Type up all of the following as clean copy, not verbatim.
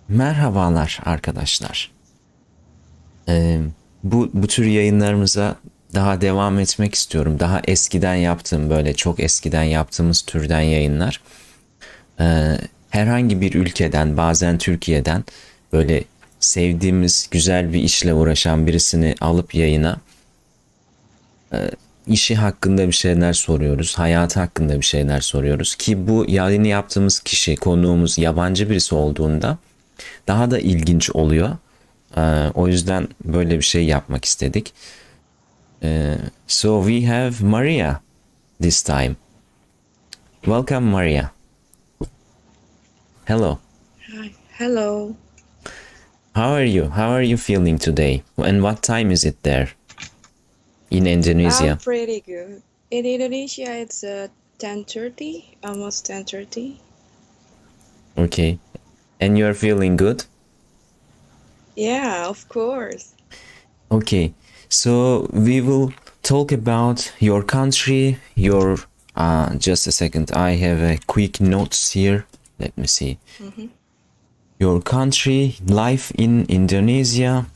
Merhabalar arkadaşlar. Ee, bu tür yayınlarımıza daha devam etmek istiyorum. Daha eskiden yaptığım böyle çok eskiden yaptığımız türden yayınlar. Herhangi bir ülkeden bazen Türkiye'den böyle sevdiğimiz güzel bir işle uğraşan birisini alıp yayına işi hakkında bir şeyler soruyoruz. Hayatı hakkında bir şeyler soruyoruz. Ki bu yayını yaptığımız kişi konuğumuz yabancı birisi olduğunda daha da ilginç oluyor. O yüzden böyle bir şey yapmak istedik. So we have Maria this time. Welcome, Maria. Hello. Hi. Hello. How are you? How are you feeling today? And what time is it there in I'm Indonesia? pretty good. In Indonesia, it's 10:30, almost 10:30. Okay. And you're feeling good? Yeah, of course. Okay. So we will talk about your country, your just a second. I have a quick notes here. Let me see. Your country, life in Indonesia,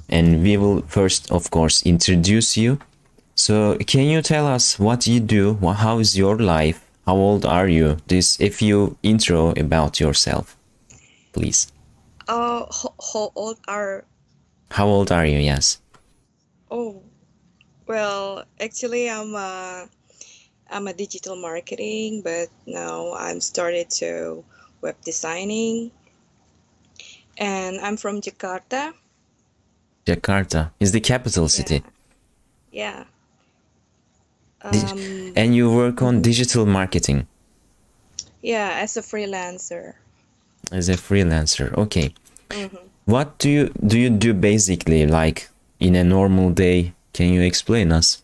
and we will first, of course, introduce you. So, can you tell us what you do? How is your life? How old are you? This, if you intro about yourself, please. How old are? How old are you? Yes. Oh, well, actually, I'm a digital marketing, but now I'm started to web designing, and I'm from Jakarta. Jakarta is the capital city. Yeah. And you work on digital marketing Yeah, as a freelancer. as a freelancer. Okay. What do you do basically, like in a normal day? Can you explain us?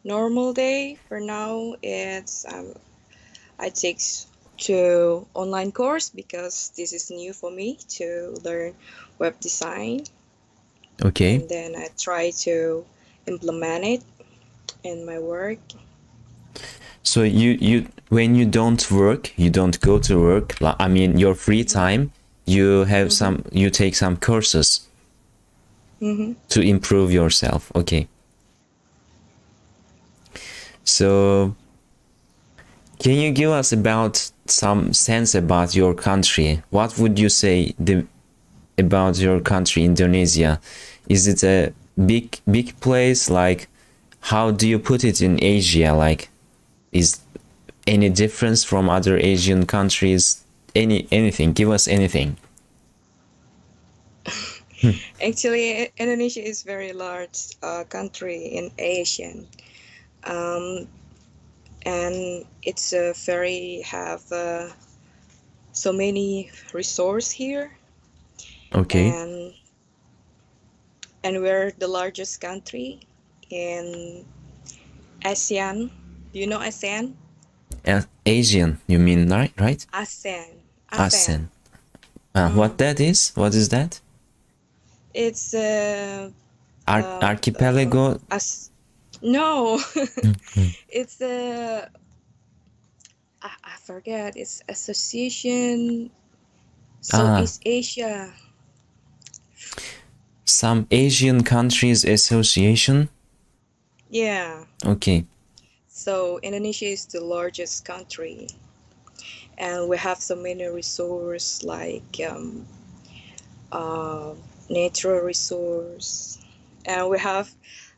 Normal day for now, it's I take to online course because this is new for me to learn web design, Okay. and then I try to implement it in my work. So you when you don't work, you don't go to work. I mean, your free time, you have you take some courses to improve yourself. Okay. So can you give us about some sense about your country? What would you say about your country, Indonesia? Is it a big place? Like, how do you put it in Asia? Like, is any difference from other Asian countries? Anything? Give us anything. Actually, Indonesia is very large country in Asian, and it's very have so many resource here, Okay. and we're the largest country in ASEAN. Do you know ASEAN? Asian, you mean, right? ASEAN. ASEAN. What that is? What is that? It's Archipelago. no. It's I forget. It's Association Southeast Asia. Some Asian countries association. Yeah. Okay. So Indonesia is the largest country, and we have so many resources like natural resource, and we have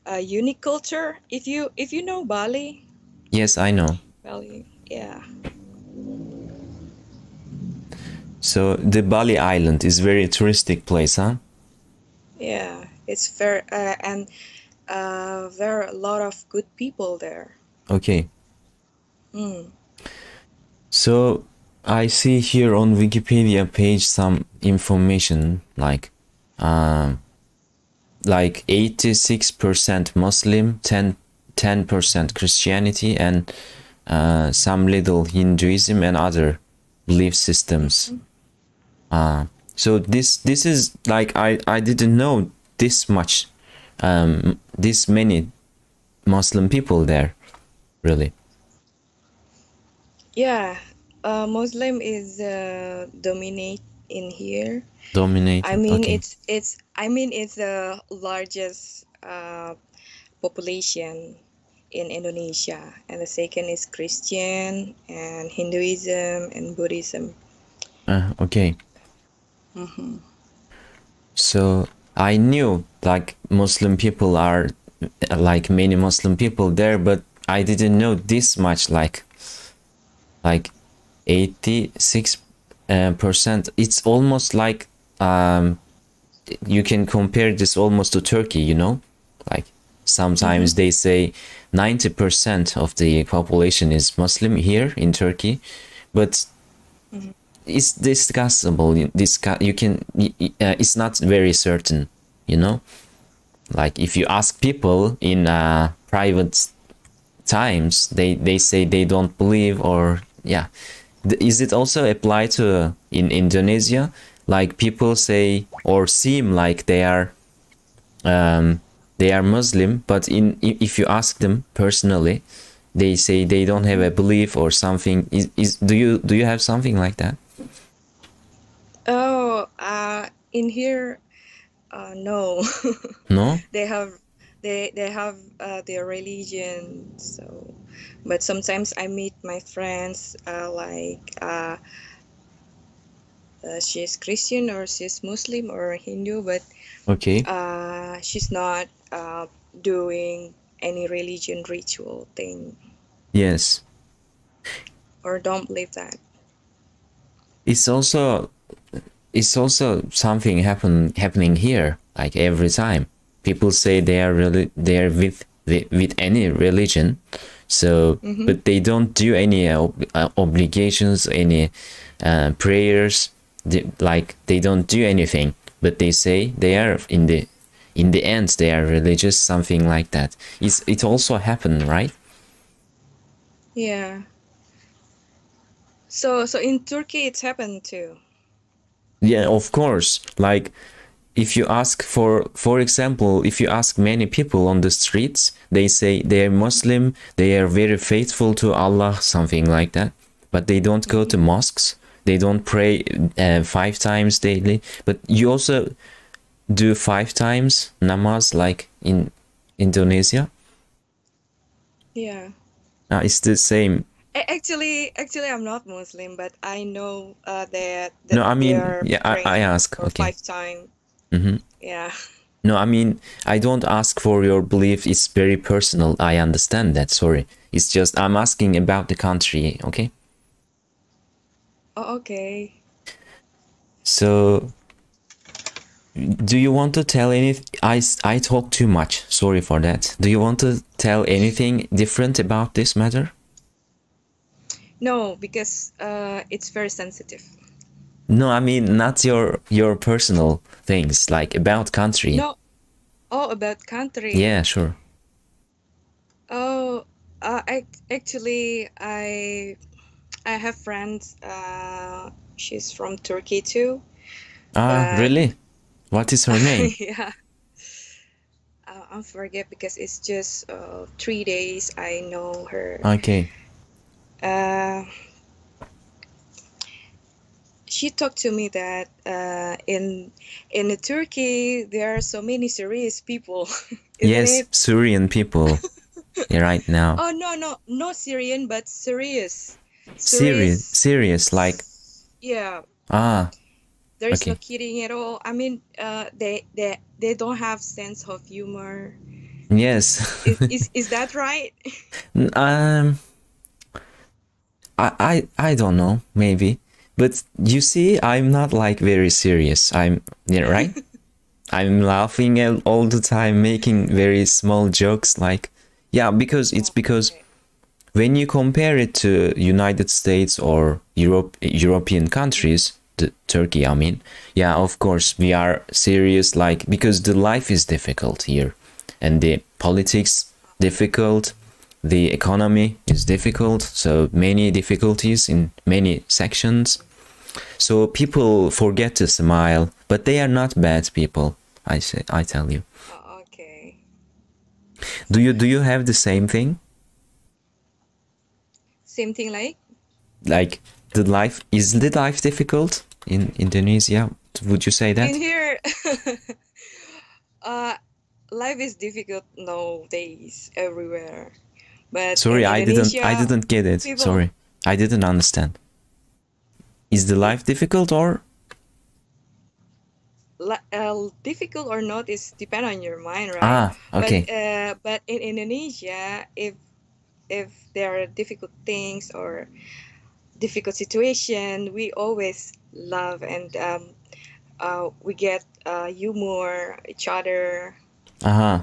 a unique culture. If you know Bali. Yes, I know. Bali, yeah. So the Bali Island is very touristic place, huh? Yeah, it's very and there are a lot of good people there. Okay. So I see here on Wikipedia page some information like 86% Muslim, 10% Christianity, and some little Hinduism and other belief systems. So this is like I didn't know this much, this many Muslim people there, really. Yeah, Muslim is in here. Dominated. I mean, Okay. it's the largest population in Indonesia, and the second is Christian and Hinduism and Buddhism. Okay. Hmm. So I knew like Muslim people are like many Muslim people there, but I didn't know this much. Like 86%. It's almost like you can compare this almost to Turkey. You know, like sometimes they say 90% of the population is Muslim here in Turkey, but it's discussable. You can. It's not very certain. You know, like if you ask people in private times, they say they don't believe, or yeah. Is it also apply to in Indonesia? Like people say or seem like they are Muslim, but if you ask them personally, they say they don't have a belief or something. Do you have something like that? Oh, in here, no. No? They have their religion. So, but sometimes I meet my friends she's Christian or she's Muslim or Hindu, but Okay. she's not doing any religion ritual thing Yes. or don't believe that. It's also something happening here. Like every time people say they are with any religion, so but they don't do any obligations, any prayers. They don't do anything, but they say they are in the end they are religious, something like that. It also happened, right? Yeah. So in Turkey it's happened too. Yeah, of course. Like if you ask for example, if you ask many people on the streets, they say they are Muslim, they are very faithful to Allah, something like that, but they don't go to mosques, they don't pray 5 times daily. But you also do 5 times namaz like in Indonesia? Yeah. It's the same. Actually, I'm not Muslim, but I know that No, I they mean, are yeah, I praying ask. for Okay. 5 times. Yeah. No, I mean, I don't ask for your belief. It's very personal. I understand that. Sorry. It's just I'm asking about the country, okay? Oh, okay. So, do you want to tell anything? I talk too much. Sorry for that. Do you want to tell anything different about this matter? No, because it's very sensitive. No, I mean not your personal things, like about country. No. Oh, about country. Yeah, sure. Oh, actually, I have friends. She's from Turkey too. But Really? What is her name? yeah, I forget because it's just 3 days. I know her. Okay. She talked to me that in Turkey there are so many serious people. Yes, Isn't it? Syrian people. Yeah, right now. Oh no, not Syrian, but serious. Serious, like Yeah. There is no okay. kidding at all. I mean, they don't have sense of humor. Yes. Is that right? I don't know, maybe. But you see, I'm not like very serious. Yeah, right? I'm laughing all the time, making very small jokes like, yeah, because Okay. when you compare it to United States or European countries, Turkey, I mean, yeah, of course, we are serious, like, because the life is difficult here and the politics difficult, the economy is difficult, so many difficulties in many sections. So people forget to smile, but they are not bad people. I tell you. Oh, okay. Do you have the same thing? Same thing like? Like is the life difficult? in Indonesia? Would you say that? In here, life is difficult nowadays everywhere. But Sorry, in I Indonesia, didn't get it. people Sorry, I didn't understand. Is the life difficult or? difficult or not is depend on your mind, right? Ah, okay. But in Indonesia, if there are difficult things or difficult situation, we always love and we get humor each other. Uh-huh.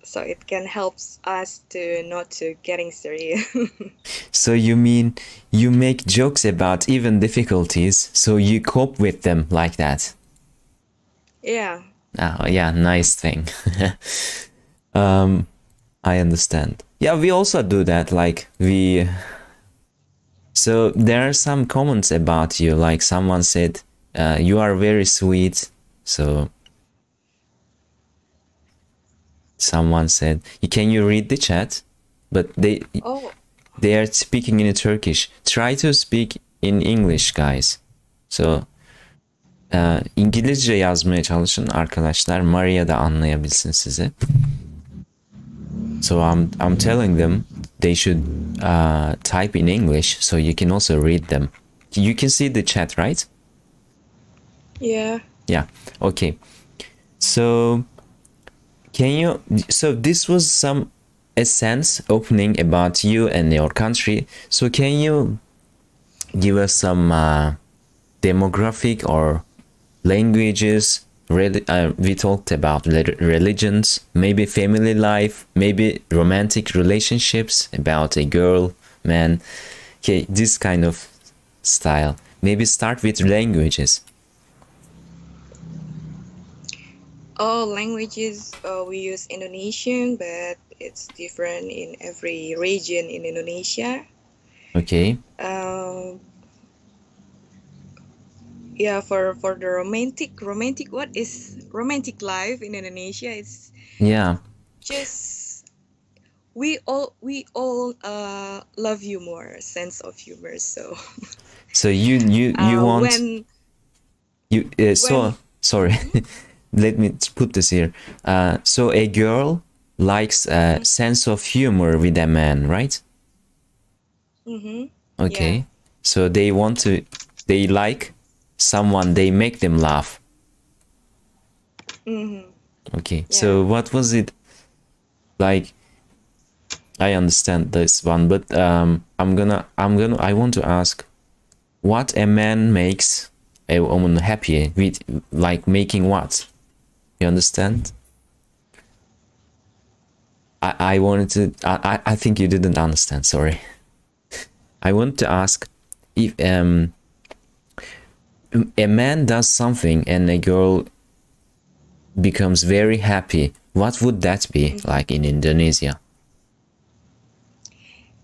So it can help us to not to getting serious. So you mean you make jokes about even difficulties, so you cope with them like that? Yeah. Oh, yeah, nice thing. I understand. Yeah, we also do that. Like so there are some comments about you. Like someone said, you are very sweet. So someone said, can you read the chat? But they are speaking in Turkish. Try to speak in English, guys. So İngilizce yazmaya çalışın arkadaşlar. Maria da anlayabilsin sizi. So I'm telling them they should type in English so you can also read them. You can see the chat, right? Yeah. Yeah. Okay. So so this was a sense opening about you and your country. So can you give us some demographic or languages? We talked about religions, maybe family life, maybe romantic relationships, about a girl, man. Okay, this kind of style. Maybe start with languages. Languages, we use Indonesian, but it's different in every region in Indonesia. Okay. Yeah, for the romantic, what is romantic life in Indonesia? It's just we all love humor, sense of humor. So you want when you sorry. Let me put this here. So a girl likes a sense of humor with a man, right? Okay. Yeah. So they like someone, they make them laugh. Okay. Yeah. So what was it like? I understand this one, but I want to ask what a man makes a woman happy with, like making what? You understand? I wanted to, I think you didn't understand, sorry. I want to ask if a man does something and a girl becomes very happy, what would that be like in Indonesia?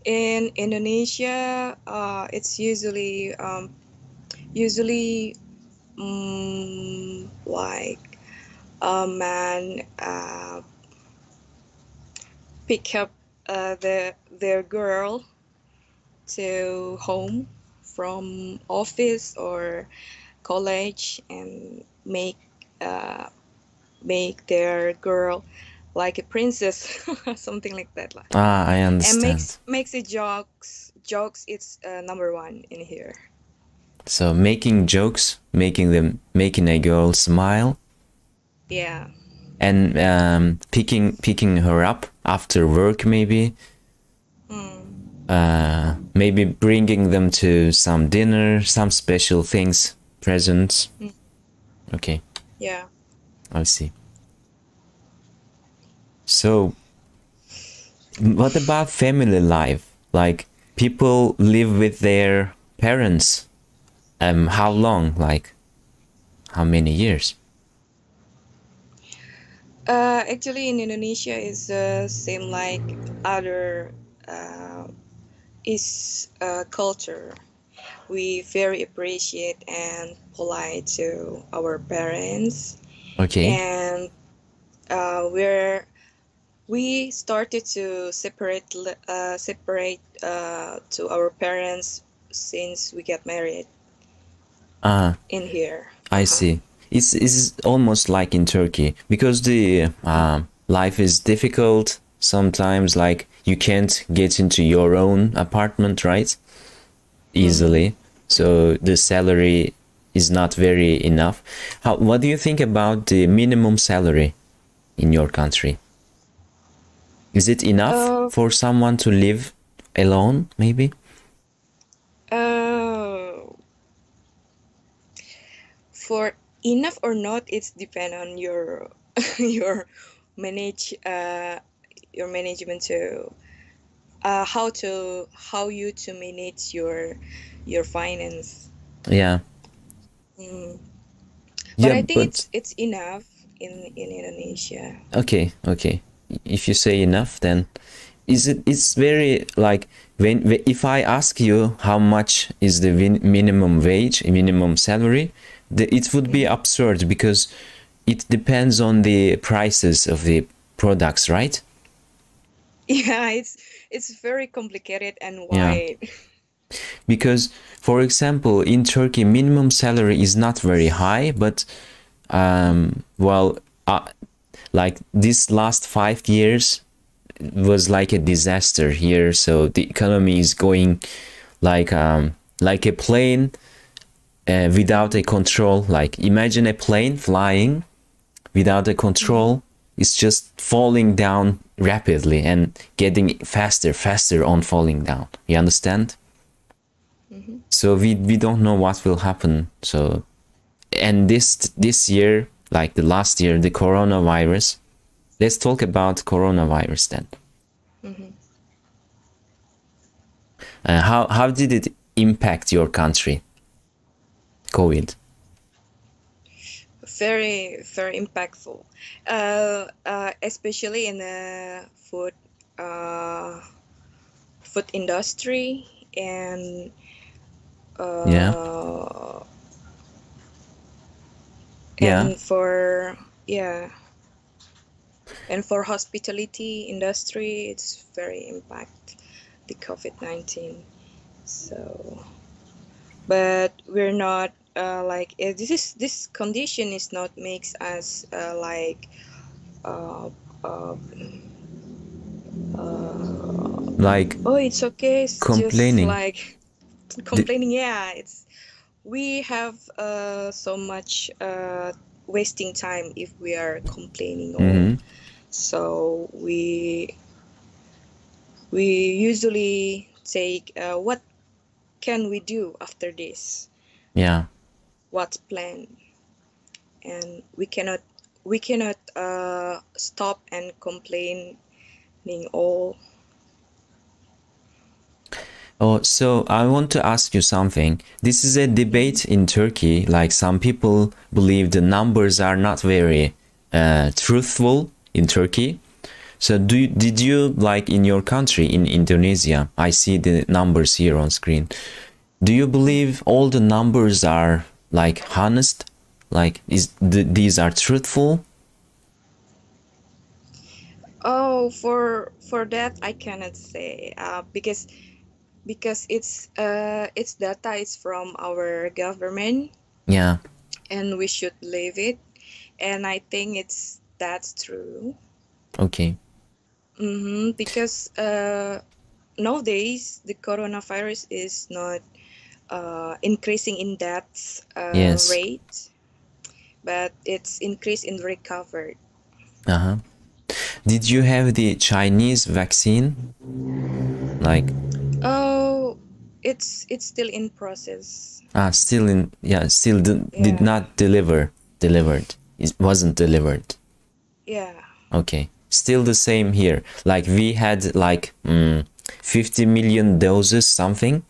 In Indonesia, it's usually like a man pick up their girl to home from office or college and make their girl like a princess, something like that. I understand. And makes it jokes. It's number one in here. So making jokes, making a girl smile. Yeah. And picking her up after work, maybe. Maybe bringing them to some dinner, some special things, presents. Okay. Yeah. I see. So, what about family life? Like, people live with their parents. How long? Like, how many years? Actually, in Indonesia is same like other culture. We very appreciate and polite to our parents. Okay. And we started to separate to our parents since we get married. in here. I see. It's almost like in Turkey because the life is difficult sometimes. Like you can't get into your own apartment, right? Easily. So the salary is not very enough. What do you think about the minimum salary in your country? Is it enough for someone to live alone, maybe? For enough or not, it's depend on your your your management to how you to manage your finance. Yeah. But I think it's enough in Indonesia. Okay. If you say enough, then it's very like if I ask you how much is the minimum wage, minimum salary, it would be absurd because it depends on the prices of the products, right? Yeah, it's very complicated and wide. Yeah. Because, for example, in Turkey, minimum salary is not very high, but like this last 5 years was like a disaster here. So the economy is going like a plane without a control. Like imagine a plane flying without a control. It's just falling down rapidly and getting faster on falling down. You understand? So we don't know what will happen. So, and this year, like the last year, the coronavirus. Let's talk about coronavirus then. How did it impact your country? COVID. Very, very impactful, especially in the food industry and and for hospitality industry, it's very impact the COVID-19. So, but we're not like this condition is not makes us like oh, it's okay, it's complaining. Just like complaining. Yeah, it's we have so much wasting time if we are complaining. So we usually take what can we do after this? Yeah. What's planned? And we cannot stop and complaining all. Oh, so I want to ask you something. This is a debate in Turkey. Like some people believe the numbers are not very truthful in Turkey. So did you like in your country, in Indonesia, I see the numbers here on screen. Do you believe all the numbers are like honest? Like these are truthful? Oh, for that I cannot say because it's data is from our government. Yeah. And we should believe it. And I think that's true. Okay. Because nowadays the coronavirus is not increasing in deaths rate, but it's increased in recovered. Did you have the Chinese vaccine? Like? Oh, it's still in process. Still did not delivered. It wasn't delivered. Yeah. Okay. Still the same here. Like we had like 50 million doses something.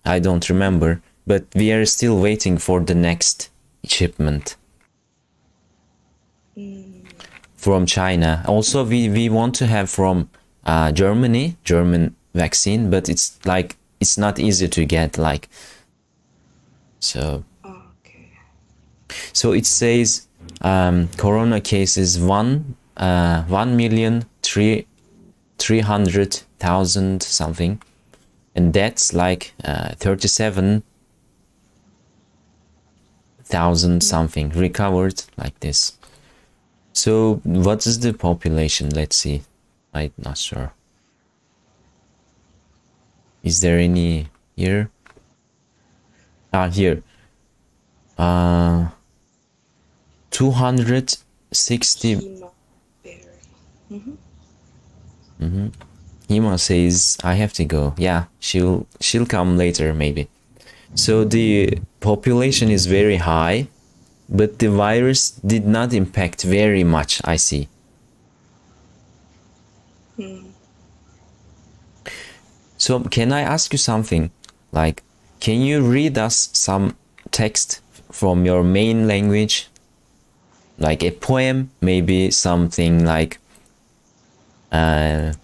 I don't remember, but we are still waiting for the next shipment from China. Also, we want to have from German vaccine, but it's like it's not easy to get. Like so. Okay. So it says corona cases 1,300,000 something. And that's like 37 thousand something recovered like this. So what is the population? Let's see. I'm not sure. Is there any here? Here. 260. Hima says I have to go. Yeah, she'll come later maybe. So the population is very high, but the virus did not impact very much, I see. So can I ask you something? Like, can you read us some text from your main language? Like a poem, maybe something like a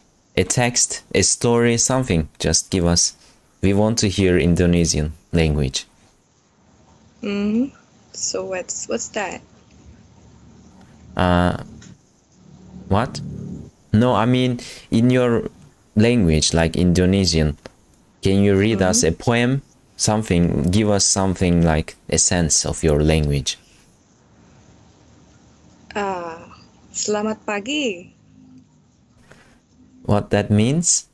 text, a story, something. Just give us. We want to hear Indonesian language. So what's that? What? No, I mean in your language, like Indonesian. Can you read us a poem? Something. Give us something like a sense of your language. Selamat pagi. What that means?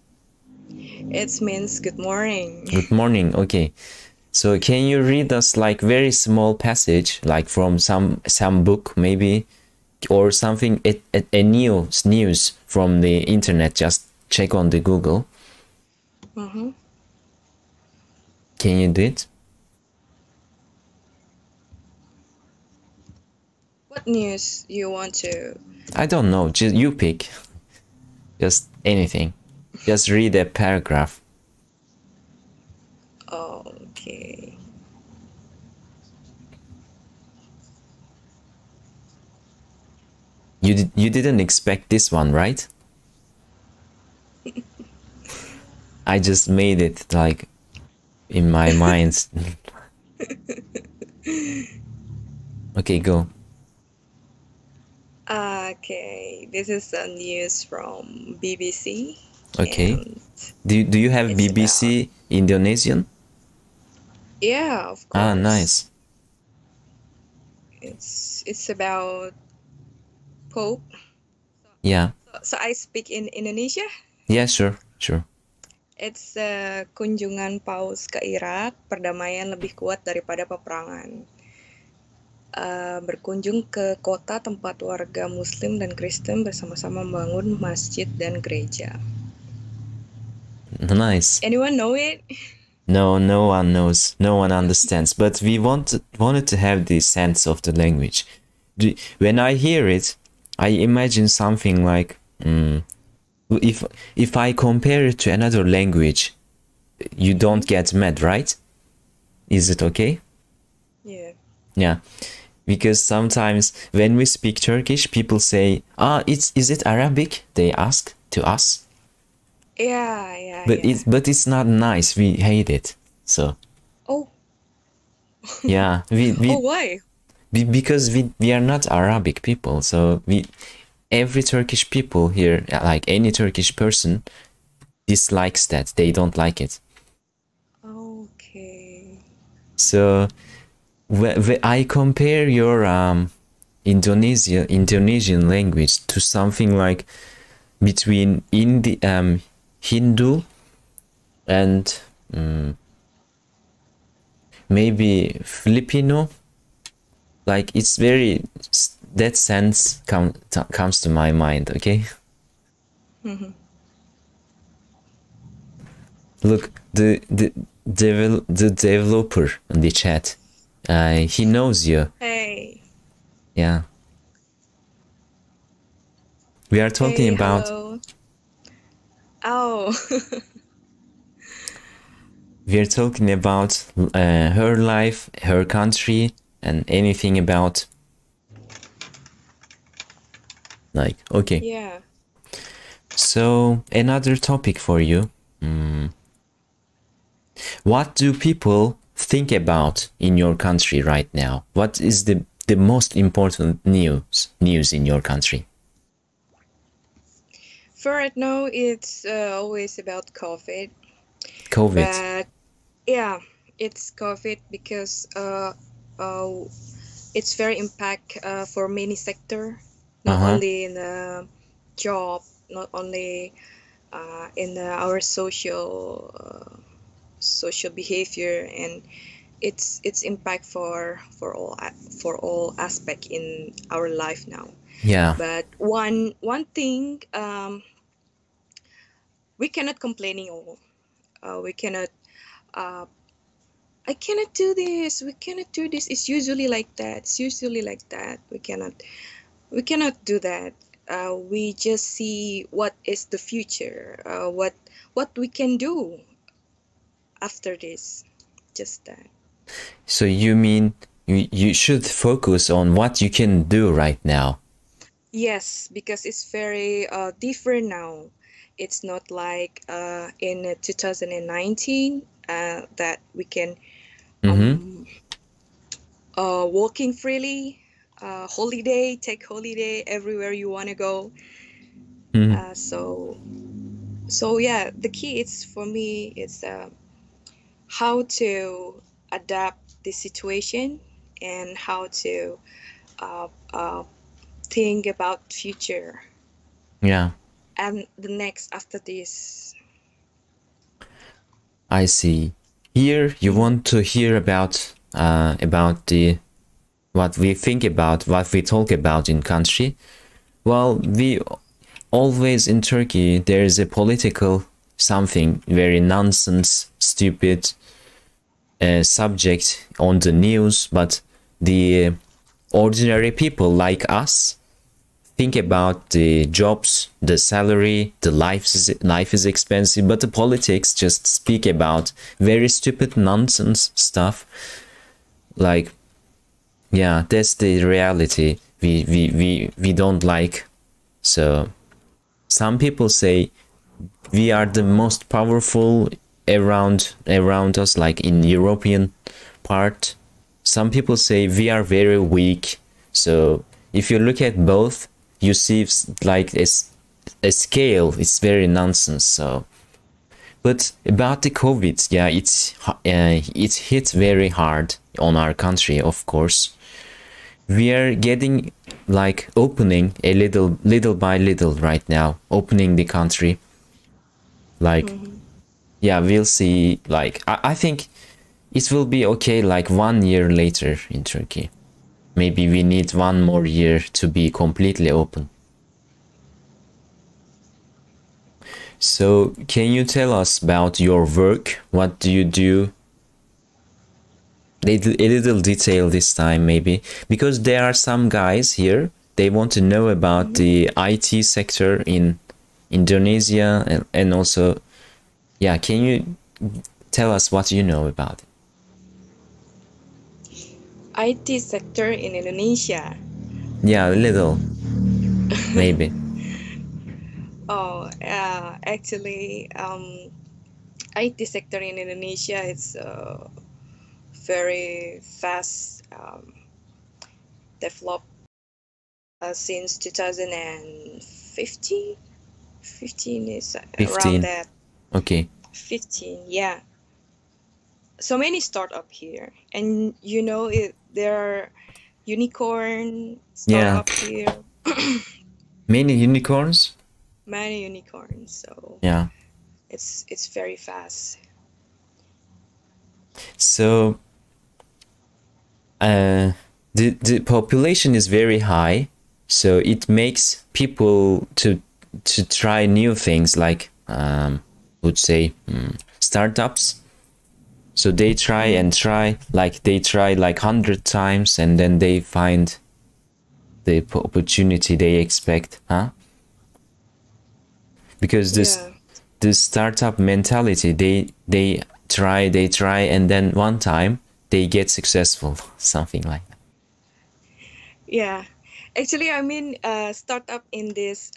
It means good morning. Good morning. Okay. So can you read us like very small passage, like from some book maybe, or something, a news from the internet? Just check on the Google. Can you do it? What news you want to? I don't know. Just you pick. Just anything. Just read a paragraph. Okay. You didn't expect this one, right? I just made it like in my mind. Okay, go. Okay, this is a news from BBC. Okay. Do you have BBC Indonesian? Yeah, of course. Ah, nice. It's about Pope. Yeah. So I speak in Indonesia. Yeah, sure. It's kunjungan Paus ke Irak, perdamaian lebih kuat daripada peperangan. Berkunjung ke kota tempat warga Muslim dan Kristen bersama-sama membangun masjid dan gereja. Nice. Anyone know it? No one knows. No one understands. But we wanted to have the sense of the language. When I hear it, I imagine something like, if I compare it to another language, you don't get mad, right? Is it okay? Yeah. Yeah. Because sometimes when we speak Turkish, people say, is it Arabic? They ask to us. Yeah. But it's not nice. We hate it. So. Oh. Yeah. We oh, why? Because we are not Arabic people. So every Turkish people here, like any Turkish person, dislikes that. They don't like it. Okay. So when I compare your Indonesian language to something like between Hindu and maybe Filipino, like it's very, that sense comes to my mind. Okay. Look, the developer in the chat, he knows you. Hey. Yeah. We are talking about. Hello. Oh. We are talking about her life, her country, and anything about. Like, okay. Yeah. So another topic for you. What do people think about in your country right now? What is the most important news in your country? For right now, it's always about COVID. COVID. But yeah, it's COVID because uh, it's very impact for many sector, not Uh-huh. only in the job, not only in our social behavior, and it's impact for all aspect in our life now. Yeah. But one thing, we cannot complaining all. We cannot. Uh, I cannot do this. We cannot do this. It's usually like that. It's usually like that. We cannot. We cannot do that. We just see what is the future. What we can do after this. Just that. So you mean you should focus on what you can do right now. Yes, because it's very different now. It's not like in 2019 that we can Mm-hmm. walking freely, take holiday everywhere you want to go. Mm-hmm. So yeah, the key is for me is how to adapt the situation and how to uh, uh, think about future Yeah, and the next after this. I see. Here you want to hear about the what we think about, what we talk about in country. Well, we always in Turkey there is a political something very nonsense, stupid subject on the news, but the ordinary people like us think about the jobs, the salary, the life is expensive, but the politics just speak about very stupid nonsense stuff. Like, yeah, that's the reality we don't like. So some people say we are the most powerful around us, like in European part. Some people say we are very weak. So if you look at both, you see like a scale. It's very nonsense. So, but about the COVID, yeah, it hit very hard on our country. Of course, we are getting like opening a little by little right now, opening the country. Like, yeah, we'll see. Like, I think it will be okay. Like 1 year later in Turkey. Maybe we need 1 more year to be completely open. So, can you tell us about your work? What do you do? A little detail this time, maybe. Because there are some guys here, they want to know about the IT sector in Indonesia and also, yeah, can you tell us what you know about it? IT sector in Indonesia. Yeah, a little, maybe. Oh, actually, IT sector in Indonesia is very fast developed since 2015. 15 is around 15. that. Okay. 15, yeah. So many startup here, and you know there are unicorn Yeah. startup here. Many unicorns? Many unicorns, so Yeah. it's very fast. So, the population is very high, so it makes people to try new things like would say startups. So they try and try, like they try like 100 times, and then they find the opportunity they expect, huh? Because Yeah, this startup mentality, they try, and then one time they get successful, something like that. yeah. Actually, I mean, startup in this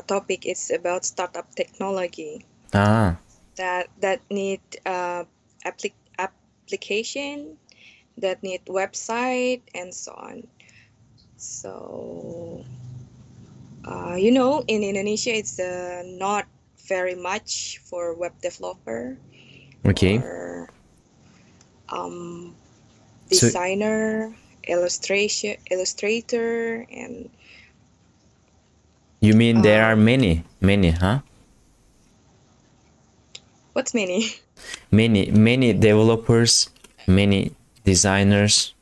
topic, it's about startup technology Ah, that need application, that need website, and so on. So you know, in Indonesia, it's not very much for web developer okay. or um, So designer, illustrator, and you mean there are um, many, huh? what's many? Many developers, many designers.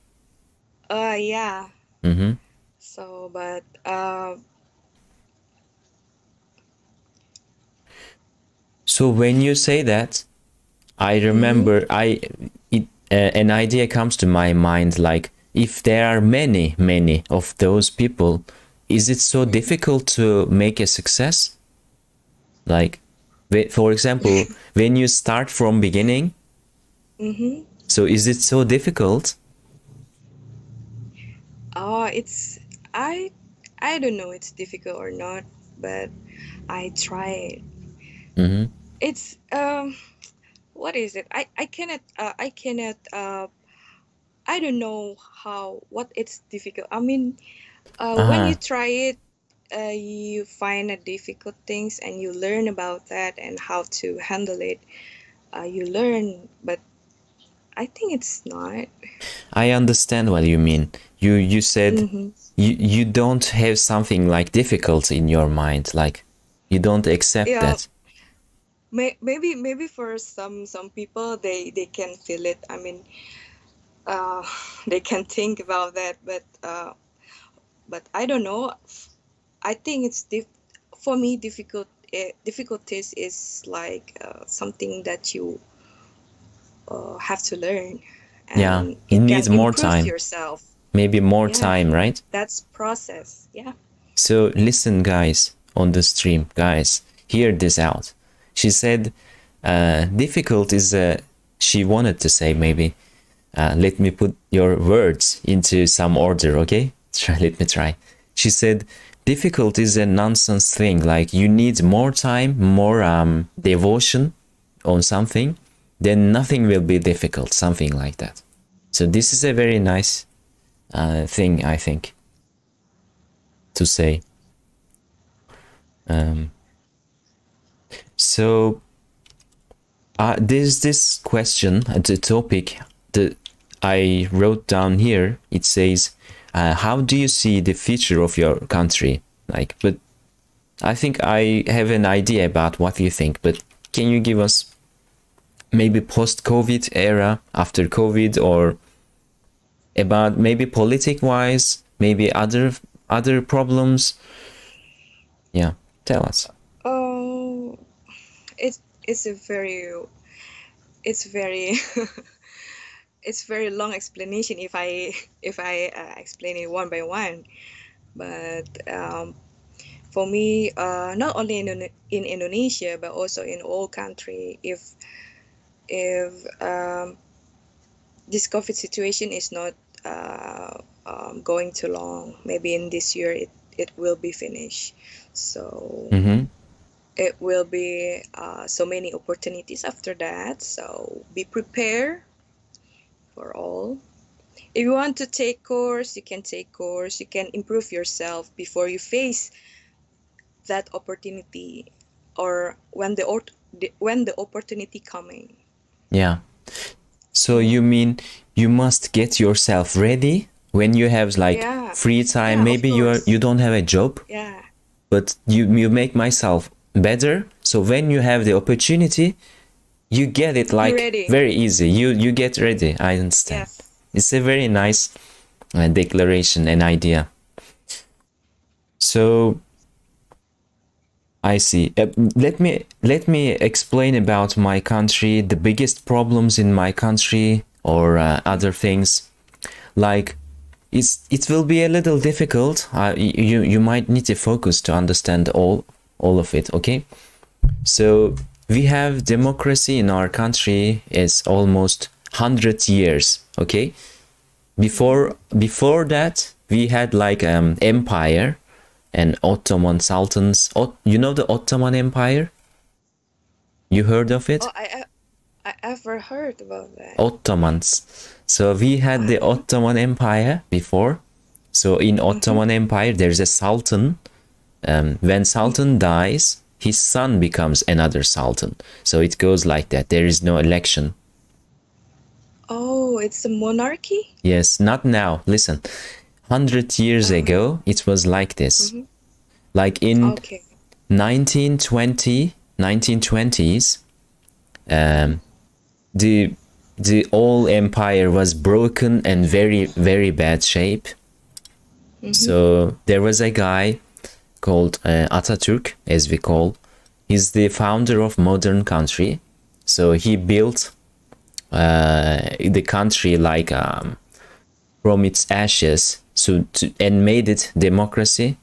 Yeah. Mm-hmm. So, but So when you say that, I remember an idea comes to my mind, like if there are many of those people, is it so difficult to make a success? Like, for example, when you start from beginning, so is it so difficult? it's I don't know it's difficult or not, but I try it. Mm-hmm. It's what is it? I don't know what it's difficult. I mean, when you Ah, try it, you find a difficult things and you learn about that and how to handle it. You learn, but I think it's not. I understand what you mean. You said Mm-hmm. you don't have something like difficult in your mind, like you don't accept Yeah, that. maybe for some people they can feel it. I mean, uh, they can think about that, but I don't know. I think it's for me difficult. Difficulties is like something that you have to learn, Yeah, and it it can needs more improve time, yourself. maybe more Yeah, time, right? that's process. Yeah. So listen, guys, on the stream, guys, hear this out. She said, difficult is she wanted to say maybe. Let me put your words into some order, okay? Let me try. She said, difficult is a nonsense thing. Like you need more time, more devotion on something, then nothing will be difficult, something like that. So this is a very nice thing, I think, to say. So there's this question, the topic that I wrote down here. It says, how do you see the future of your country? Like, but I think I have an idea about what you think, but can you give us maybe post-COVID era, after COVID, or about maybe politic-wise, maybe other problems? Yeah, tell us. Oh, it's a very it's very it's very long explanation if I explain it one by one. But for me, not only in Indonesia but also in all country, if this COVID situation is not going too long, maybe in this year it will be finished. So Mm-hmm. it will be so many opportunities after that. So be prepared for all. If you want to take course, you can take course. You can improve yourself before you face that opportunity, or when the opportunity coming. Yeah. So you mean you must get yourself ready when you have like Yeah, free time. yeah, of Maybe you course. don't have a job, Yeah, but you make myself better. So when you have the opportunity, you get it be like ready. very easy. You get ready. I understand. Yes. It's a very nice declaration and idea. So I see. Let me explain about my country, the biggest problems in my country, or other things. Like it will be a little difficult. You might need to focus to understand all of it. Okay. So we have democracy in our country is almost 100 years. Okay. Before that we had like empire and Ottoman sultans. You know the Ottoman Empire? You heard of it? Oh, I ever heard about that. Ottomans. So we had the Uh-huh. Ottoman Empire before. So in Ottoman Empire, there's a sultan. When sultan dies, his son becomes another sultan. So it goes like that. There is no election. Oh, it's a monarchy? Yes, not now. Listen, 100 years ago, it was like this. Like in Okay. 1920s, the whole empire was broken and very, very bad shape. So there was a guy called Atatürk, as we call. He's the founder of modern country. So he built the country like from its ashes, and made it democracy,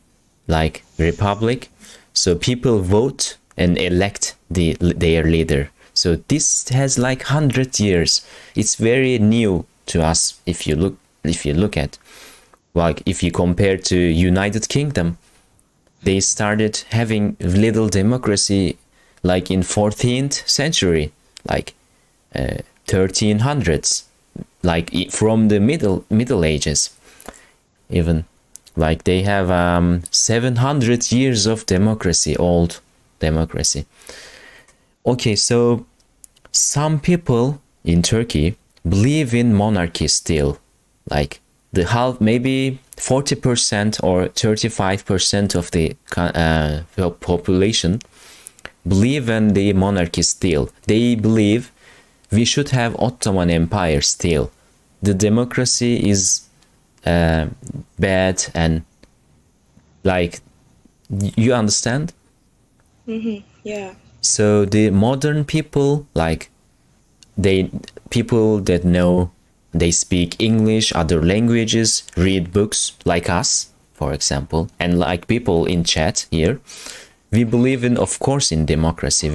like republic. So people vote and elect their leader. So this has like 100 years. It's very new to us if you look at, like if you compare to United Kingdom, they started having little democracy like in 14th century, like 1300s, like from the middle ages, even. Like they have 700 years of democracy, old democracy. Okay, so some people in Turkey believe in monarchy still, like the half, maybe 40% or 35% of the population believe in the monarchy still. They believe we should have Ottoman Empire still. The democracy is bad, and like, you understand? Yeah. So the modern people, like people that know, they speak English, other languages, read books like us, for example, and like people in chat here, we believe in, of course, in democracy.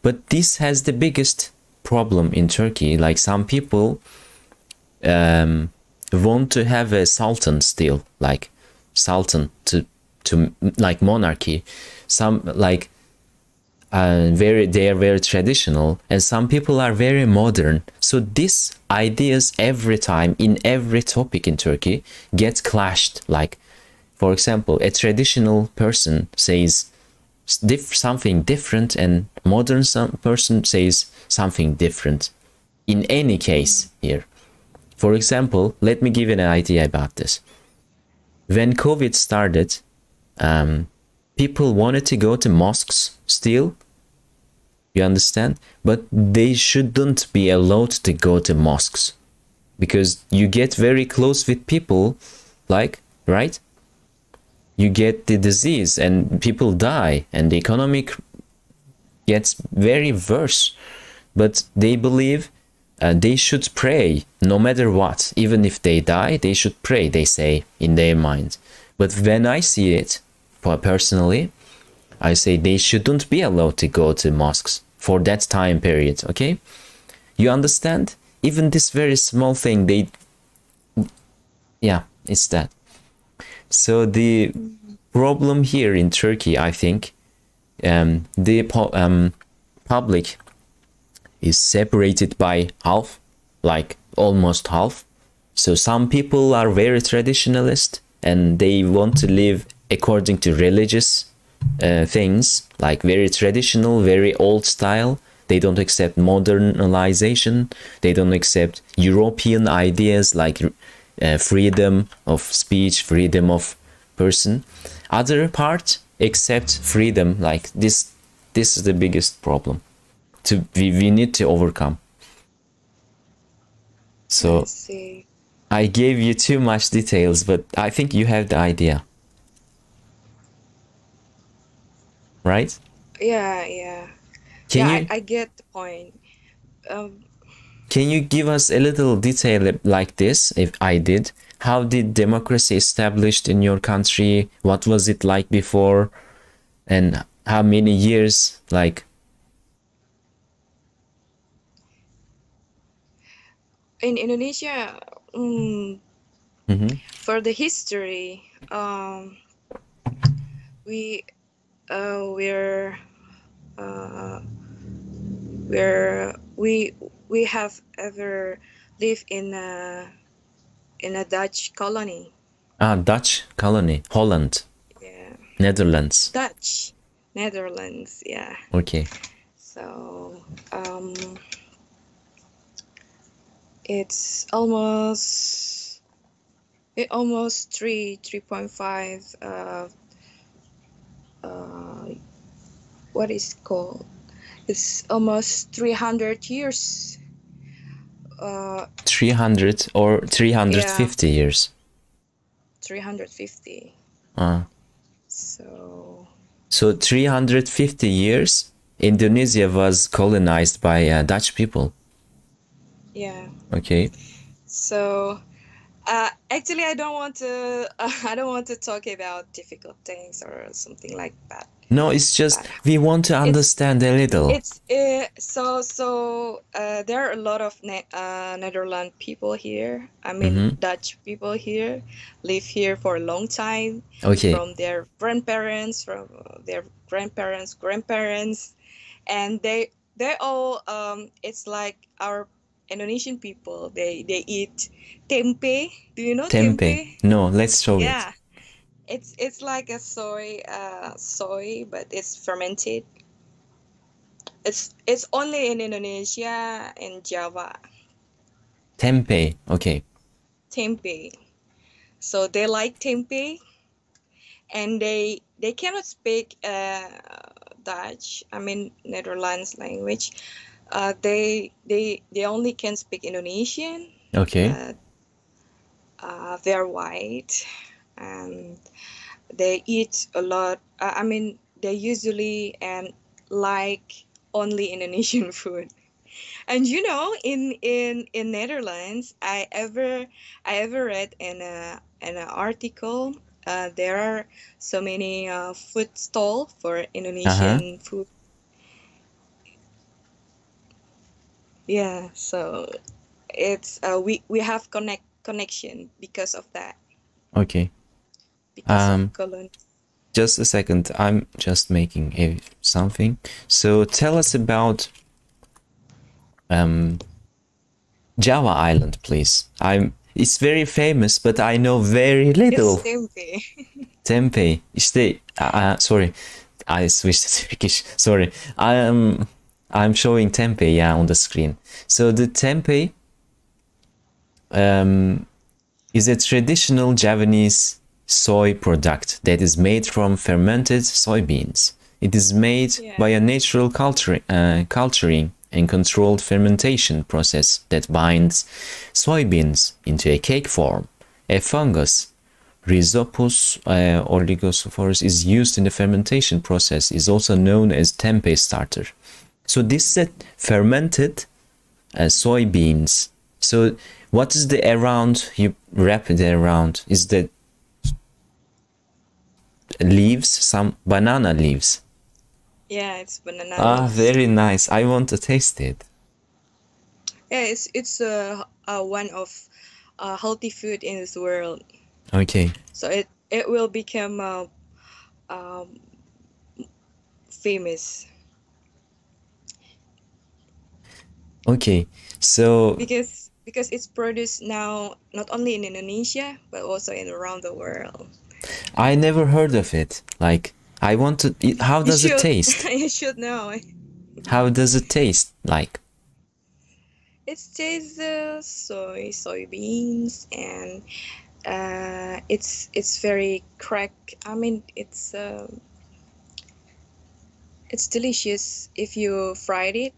But this has the biggest problem in Turkey. Like some people want to have a sultan still, like sultan to like monarchy. Some like they are very traditional, and some people are very modern. So these ideas every time in every topic in Turkey get clashed. Like, for example, a traditional person says something different, and modern person says something different. In any case here, for example, let me give you an idea about this. When COVID started, people wanted to go to mosques still, you understand? But they shouldn't be allowed to go to mosques, because you get very close with people, like, right? You get the disease and people die, and the economic gets very worse. But they believe they should pray no matter what. Even if they die, they should pray, they say in their mind. But when I see it personally, I say they shouldn't be allowed to go to mosques for that time period, okay? You understand? Even this very small thing, yeah, it's that. So the problem here in Turkey, I think, the public is separated by half, like almost half. So some people are very traditionalist, and they want to live according to religious things, like very traditional, very old style. They don't accept modernization. They don't accept European ideas like freedom of speech, freedom of person. Other part accept freedom. Like this is the biggest problem we need to overcome. So I gave you too much details, but I think you have the idea, right? Yeah. I get the point. Can you give us a little detail like this, if I did? How did democracy established in your country? What was it like before? And how many years, like? In Indonesia, for the history, we have ever lived in a Dutch colony. Dutch colony, Holland. Yeah. Netherlands. Dutch, Netherlands. Yeah. Okay. So It's almost 3.5 what is it called? It's almost 300 years. 300 or 350 years? 350. Uh, So 350 years, Indonesia was colonized by Dutch people. yeah. Okay. So actually, I don't want to. I don't want to talk about difficult things or something like that. No, it's just But we want to understand a little. it's there are a lot of Netherlands people here. I mean, Dutch people here live here for a long time. Okay. From their grandparents, grandparents, and they all it's like our Indonesian people. They eat tempe. Do you know tempe? No, let's show it. Yeah. It's like a soy, but it's fermented. It's only in Indonesia and Java. Tempe. Okay. Tempe. So they like tempe, and they cannot speak Dutch. I mean Netherlands language. They only can speak Indonesian. Okay. They're white. And they eat a lot. I mean, they usually and like only Indonesian food. And you know, in Netherlands, I ever read in an article. There are so many food stall for Indonesian food. Yeah, so it's we have connection because of that. Okay. Just a second. I'm just making something. So tell us about Java Island, please. It's very famous, but I know very little. It's tempe. Tempe. İşte, sorry, I switched to Turkish. Sorry. I'm showing tempe, yeah, on the screen. So the tempe is a traditional Javanese soy product that is made from fermented soybeans. It is made by a natural culturing and controlled fermentation process that binds soybeans into a cake form. A fungus, Rhizopus oligosporus, is used in the fermentation process, is also known as tempeh starter. So this is a fermented soybeans. So what is the around, you wrap it around, is the leaves, some banana leaves. Yeah, it's banana leaves. Very nice. I want to taste it. Yeah, it's one of healthy food in this world. Okay. So it will become famous. Okay, so because it's produced now not only in Indonesia but also in around the world. I never heard of it. Like, I want to eat. How does it taste? You should know. How does it taste like? It tastes soybeans, and it's very crack. I mean, it's delicious if you fried it.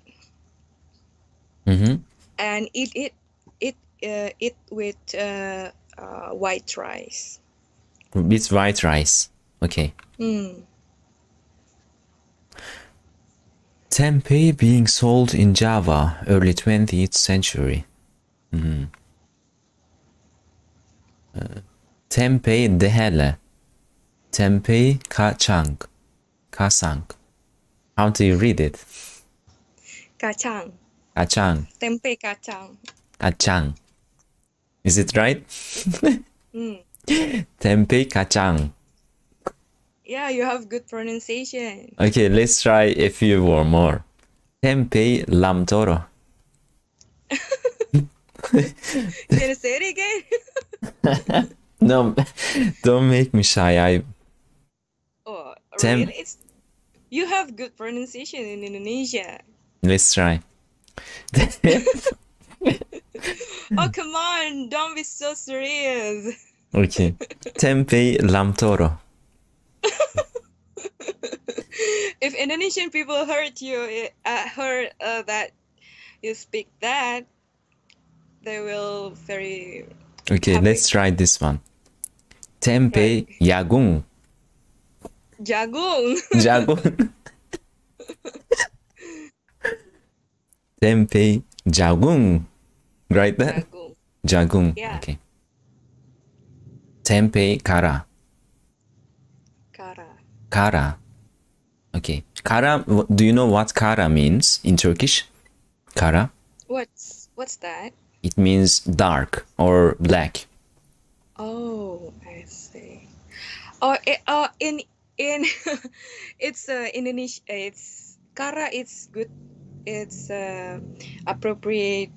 And eat with white rice. With white rice. Okay. Tempeh being sold in Java, early 20th century. Tempeh dehele. Tempeh kacang. Kasang. How do you read it? Kacang. Kacang. Tempeh kacang. Kacang. Is it right? Tempeh kacang. Yeah, you have good pronunciation. Okay, let's try a few more. Tempeh lam toro. Can you say it again? No, don't make me shy. Oh, really? You have good pronunciation in Indonesia. Let's try. Oh, come on, don't be so serious. Okay. Tempeh lam toro. If Indonesian people heard you, heard that you speak that, they will very Okay, happy. let's try this one. Tempeh jagung. Jagung. Jagung. Tempeh jagung. Right there? Jagung. Jagung. Yeah. Okay. Tempeh kara. Kara. Kara. Okay. Kara, do you know what kara means in Turkish? Kara? What's that? It means dark or black. Oh, I see. Oh, in it's Indonesia. It's kara. It's good. It's appropriate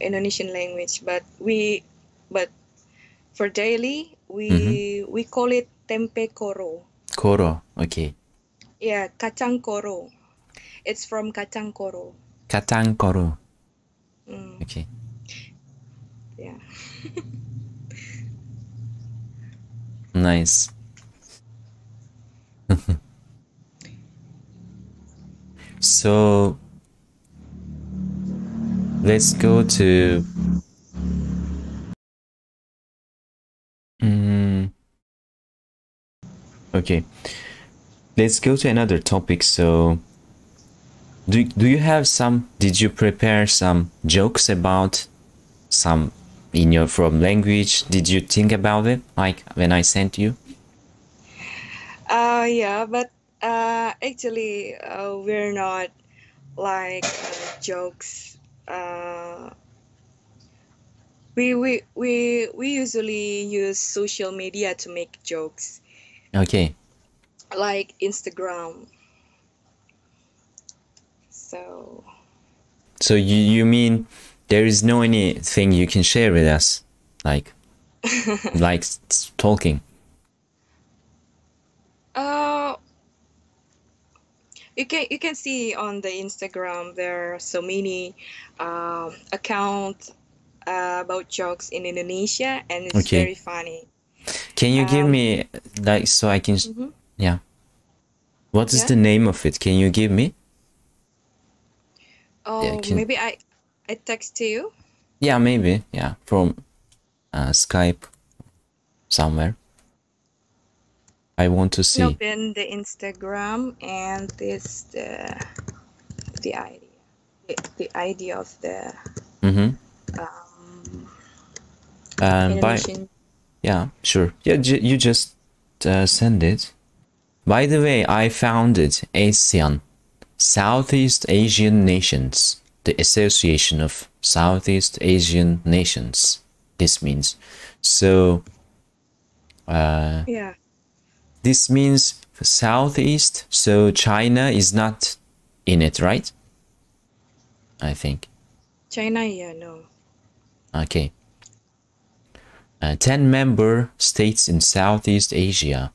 Indonesian language, but for daily we call it tempe koro. Koro. Okay. Yeah, kacang koro. It's from kacang koro. Katang koro. Mm, Okay. yeah. Nice. So let's go to okay. Let's go to another topic. So do you have some, did you prepare some jokes about some in your from language? Did you think about it like when I sent you? Yeah, but actually we're not like jokes. We usually use social media to make jokes, Okay. like Instagram. So you mean there is no anything you can share with us, like like talking? you can see on the Instagram there are so many accounts about jokes in Indonesia, and it's Okay. very funny. Can you give me like so I can yeah. What is Yeah? the name of it? Can you give me? Oh, Yeah, maybe I text to you. Yeah, maybe. Yeah, from Skype somewhere. I want to see. Open the Instagram, and this the idea of the Indonesian. Yeah, sure. Yeah, you just send it. By the way, I founded ASEAN, Southeast Asian Nations, the Association of Southeast Asian Nations. This means so. Yeah. This means Southeast, so China is not in it, right? I think. China, yeah, no. Okay. 10 member states in Southeast Asia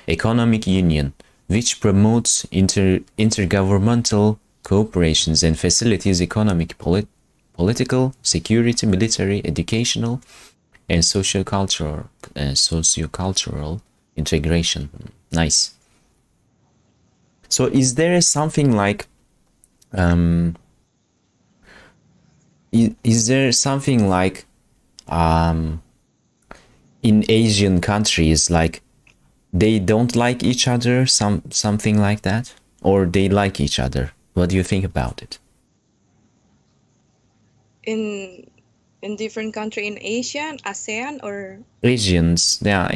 Economic Union, which promotes intergovernmental cooperations and facilitates economic, political, security, military, educational, and sociocultural integration. Nice. So is there something like is there something like in Asian countries like they don't like each other, something like that, or they like each other? What do you think about it? In different country in Asia, ASEAN, or Asians, yeah,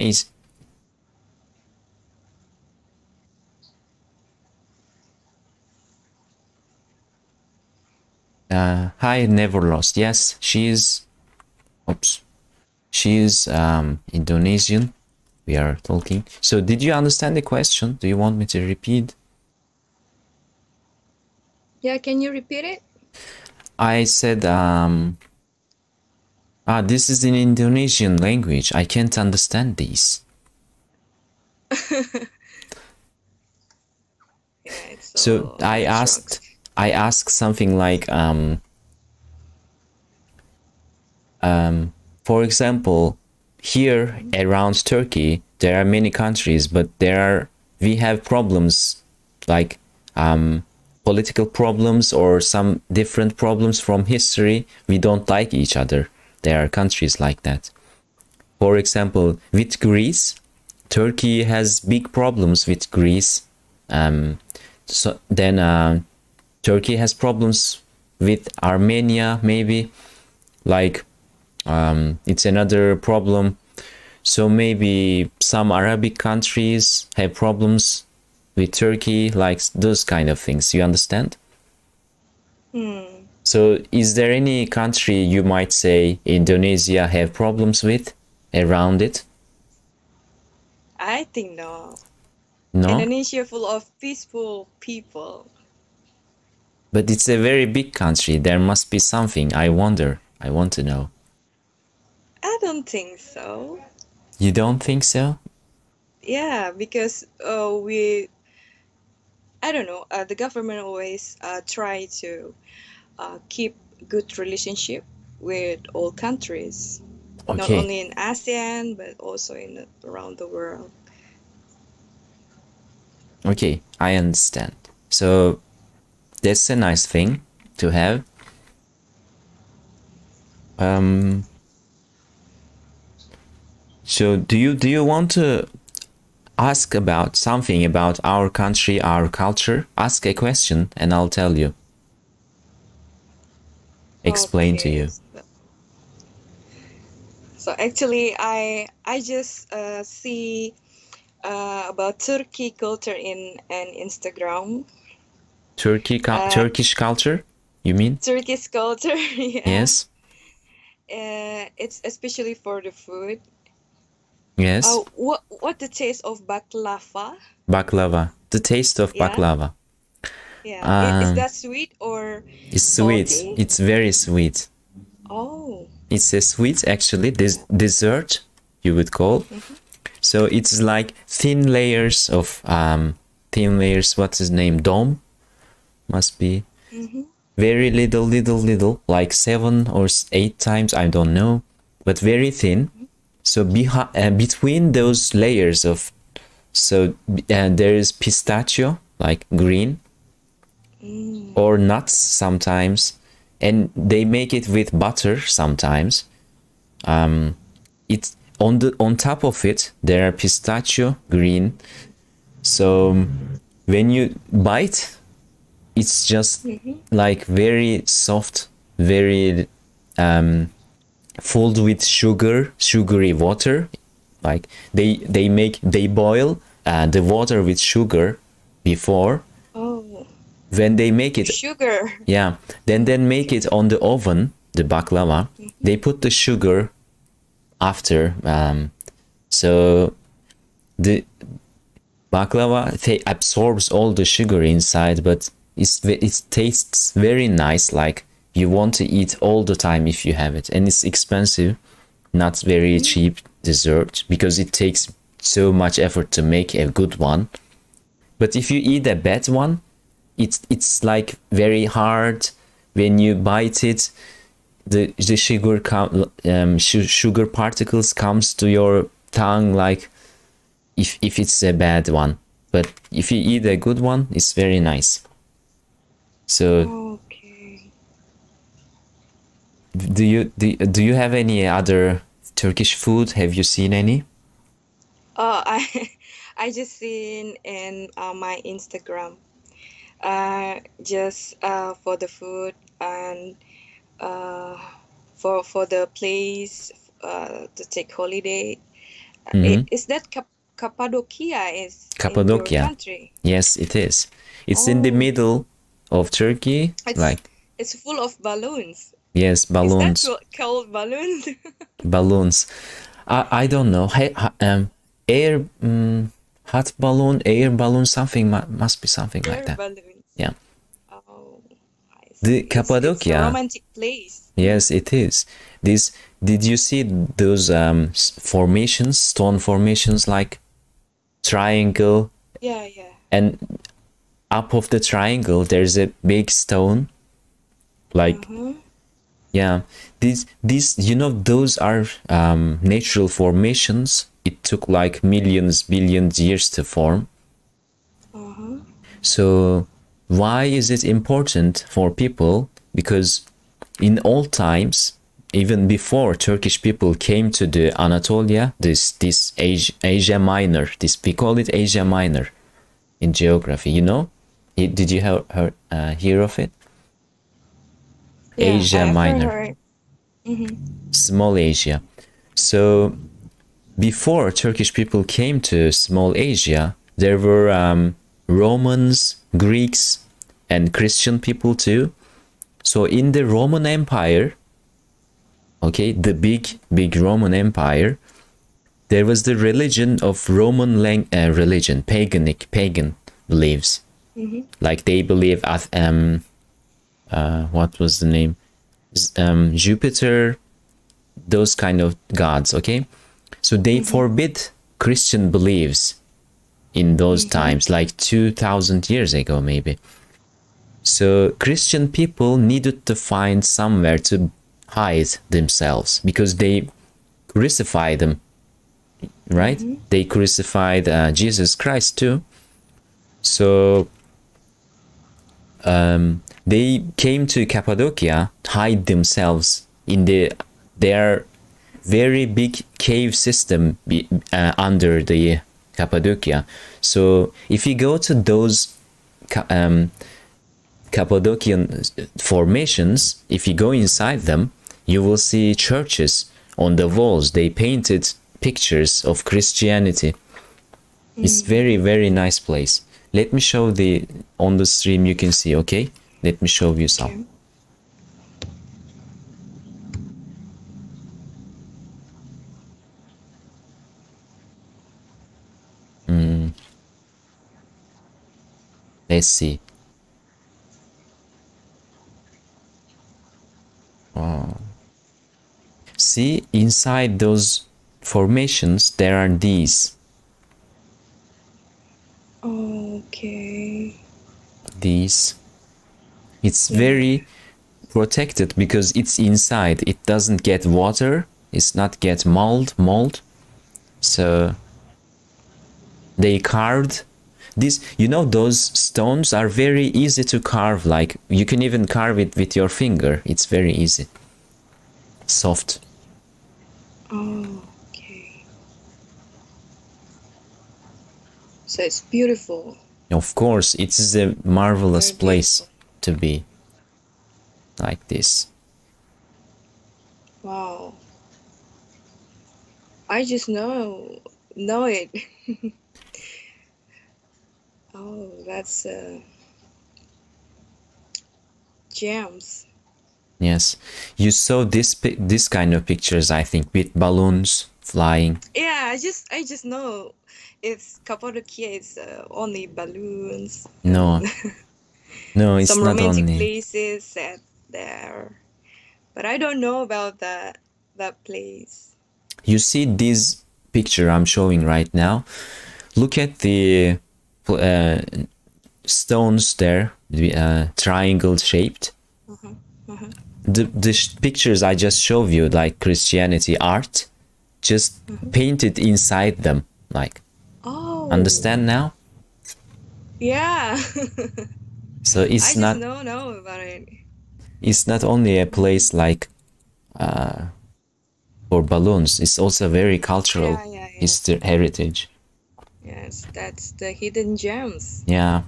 hi, never lost. Yes, she's Indonesian. We are talking. So did you understand the question? Do you want me to repeat? Yeah, can you repeat it? I said this is in Indonesian language. I can't understand these. Yeah, So I asked something like For example, here around Turkey, there are many countries, but we have problems like political problems or some different problems from history. We don't like each other. There are countries like that. For example, with Greece, Turkey has big problems with Greece. So then Turkey has problems with Armenia, maybe. Like it's another problem. So maybe some Arabic countries have problems with Turkey, like those kind of things. You understand? So is there any country you might say Indonesia have problems with around it? I think no. No? Indonesia full of peaceful people. But it's a very big country. There must be something. I wonder. I want to know. I don't think so. You don't think so? Yeah, because I don't know, the government always try to keep good relationship with all countries, not Okay. only in ASEAN but also around the world. Okay, I understand. So that's a nice thing to have. So do you want to ask about something about our country, our culture? Ask a question and I'll tell you. Explain to you. So actually, I just see about Turkey culture in an Instagram. Turkish culture, you mean? Turkish culture, yeah. Yes. It's especially for the food. Yes. What the taste of baklava? Baklava. The taste of Yeah. baklava. Yeah. Is that sweet or It's sweet. salty? It's very sweet. Oh. It's a sweet, actually, this dessert, you would call. So it's like thin layers, what's his name? Dome? Must be. Very little, like 7 or 8 times, I don't know, but very thin. So between those layers there is pistachio, like green, or nuts sometimes, and they make it with butter sometimes. It's on top of it there are pistachio green. So when you bite, it's just like very soft, very filled with sugary water. Like they boil the water with sugar before. Oh. When they make it, Sugar. yeah, then make it on the oven, the baklava. They put the sugar after. So the baklava absorbs all the sugar inside, but it tastes very nice. Like you want to eat all the time if you have it, and it's expensive, not very cheap dessert, because it takes so much effort to make a good one. But if you eat a bad one, it's like very hard. When you bite it, the sugar particles comes to your tongue, like if it's a bad one. But if you eat a good one, it's very nice. So Okay. do you have any other Turkish food? Have you seen any? Oh, I just seen in my Instagram. Just for the food and for the place to take holiday. Is that Cappadocia is in your Cappadocia. country? Yes, it is. It's in the middle of Turkey. It's full of balloons. Yes, balloons. Is that called balloons? Balloons. I don't know. Air hot balloon, air balloon, something must be something like that. Balloons. Yeah. Oh, I see. The It's Cappadocia. a romantic place. Yes, it is. Did you see those formations, stone formations, like triangle? Yeah. And up of the triangle, there's a big stone, like Yeah, these you know, those are natural formations. It took like millions, billions years to form. Uh-huh. So why is it important for people? Because in old times, even before Turkish people came to the Anatolia, this Asia Minor, this we call it Asia Minor in geography. You know, did you hear of it? Yeah, I Asia have Minor, heard. Mm-hmm. small Asia. So before Turkish people came to small Asia, there were Romans, Greeks, and Christian people too. So in the Roman Empire, okay, the big Roman Empire, there was the religion of Roman religion, pagan beliefs. Mm-hmm. Like they believe what was the name? Jupiter, those kind of gods, okay? So they forbid Christian beliefs in those times, like 2000 years ago maybe. So Christian people needed to find somewhere to hide themselves because they crucified them, right? They crucified Jesus Christ too. So they came to Cappadocia, hide themselves in their very big cave system under the Cappadocia. So if you go to those Cappadocian formations, if you go inside them, you will see churches on the walls. They painted pictures of Christianity. It's very, very nice place. Let me show on the stream you can see, okay? Let me show you some. Okay. Let's see. Wow. See, inside those formations, there are these. Okay. These. It's very protected because it's inside. It doesn't get water. It's not get mold. So they carved this. You know, those stones are very easy to carve. Like you can even carve it with your finger. It's very easy. Soft. Oh, okay. So it's beautiful. Of course, it is a marvelous Very place beautiful. to be. Like this. Wow. I just know it. Oh, that's gems. Yes, you saw this kind of pictures, I think, with balloons flying. Yeah, I just know it's Cappadocia. It's only balloons. No, no, it's Some not romantic only. places set there, but I don't know about that place. You see this picture I'm showing right now. Look at the stones there, triangle shaped. The pictures I just showed you, like Christianity art, just painted inside them, like. Oh, Understand now? yeah. So I it's just not know about it. it's not only a place like for balloons. It's also very cultural Yeah. heritage. Yes, that's the hidden gems. Yeah.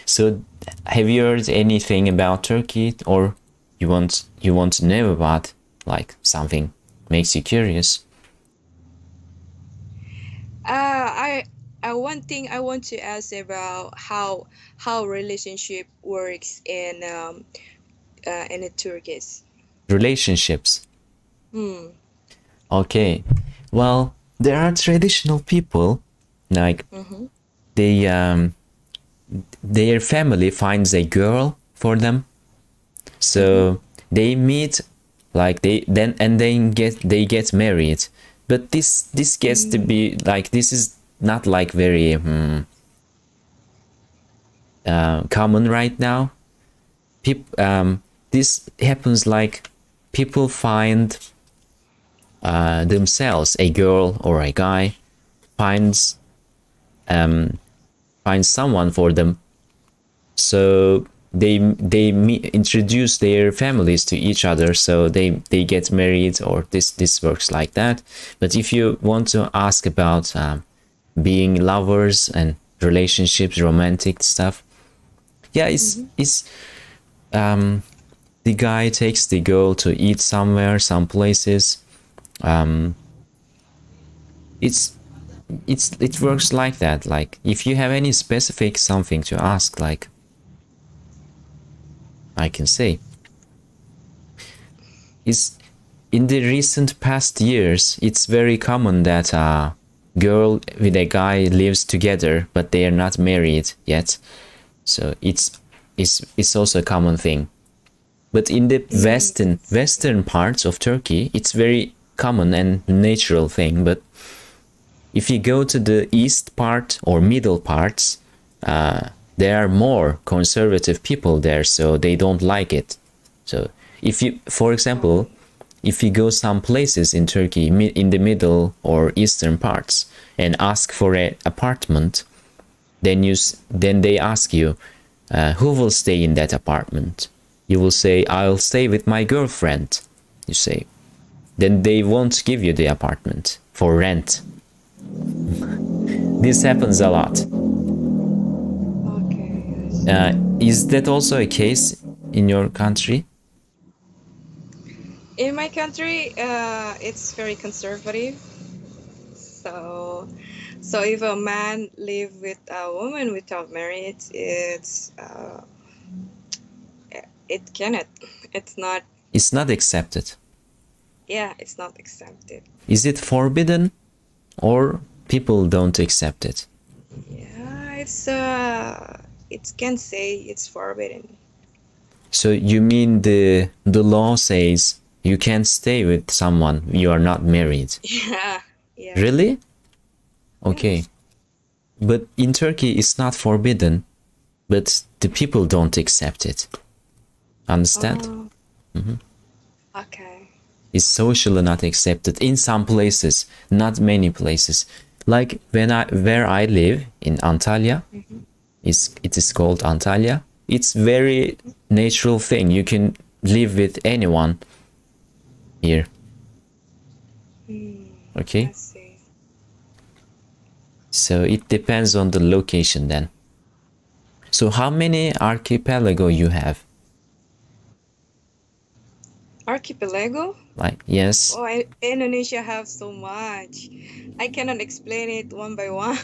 So have you heard anything about Turkey, or you want to know about like something makes you curious? One thing I want to ask about how relationship works in the Turkish. Relationships. Hmm. Okay. Well, there are traditional people like they their family finds a girl for them, so they meet, like they get married. But this gets to be like, this is not like very common right now. This happens like people find themselves, a girl or a guy finds someone for them, so they introduce their families to each other, so they get married, or this works like that. But if you want to ask about being lovers and relationships, romantic stuff, yeah, it's the guy takes the girl to eat somewhere, some places. It works like that. Like, if you have any specific something to ask, like, I can say, is in the recent past years, it's very common that a girl with a guy lives together, but they are not married yet. So it's also a common thing. But in the western parts of Turkey, it's very common and natural thing. But if you go to the east part or middle parts, there are more conservative people there, so they don't like it. So if you, for example, if you go some places in Turkey in the middle or eastern parts and ask for an apartment, then they ask you, who will stay in that apartment? You will say, I'll stay with my girlfriend, you say. Then they won't give you the apartment for rent. This happens a lot. Okay. Is that also a case in your country? In my country, it's very conservative. So if a man live with a woman without marriage, it cannot. It's not. It's not accepted. Yeah, it's not accepted. Is it forbidden, or people don't accept it? Yeah, it can say it's forbidden. So you mean the law says you can't stay with someone you are not married? Yeah. Really? Okay. Yes. But in Turkey it's not forbidden, but the people don't accept it. Understand? Okay. Is socially not accepted in some places, not many places. Like where I live in Antalya, it is called Antalya. It's very natural thing. You can live with anyone here. Okay. I see. So it depends on the location then. So how many archipelago you have? Archipelago? Like, yes. Oh, Indonesia have so much. I cannot explain it one by one.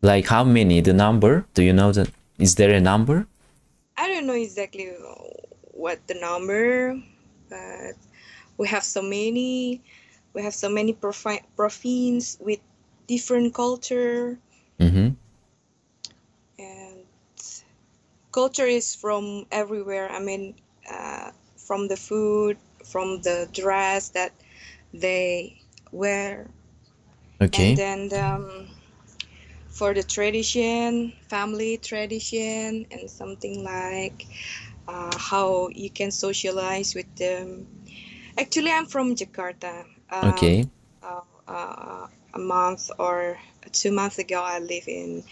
Like how many? The number? Do you know that? Is there a number? I don't know exactly what the number, but we have so many. We have so many provinces with different culture. And culture is from everywhere. I mean, from the food, from the dress that they wear. Okay. And then for the tradition, family tradition, and something like how you can socialize with them. Actually, I'm from Jakarta. Okay. A month or 2 months ago, I live in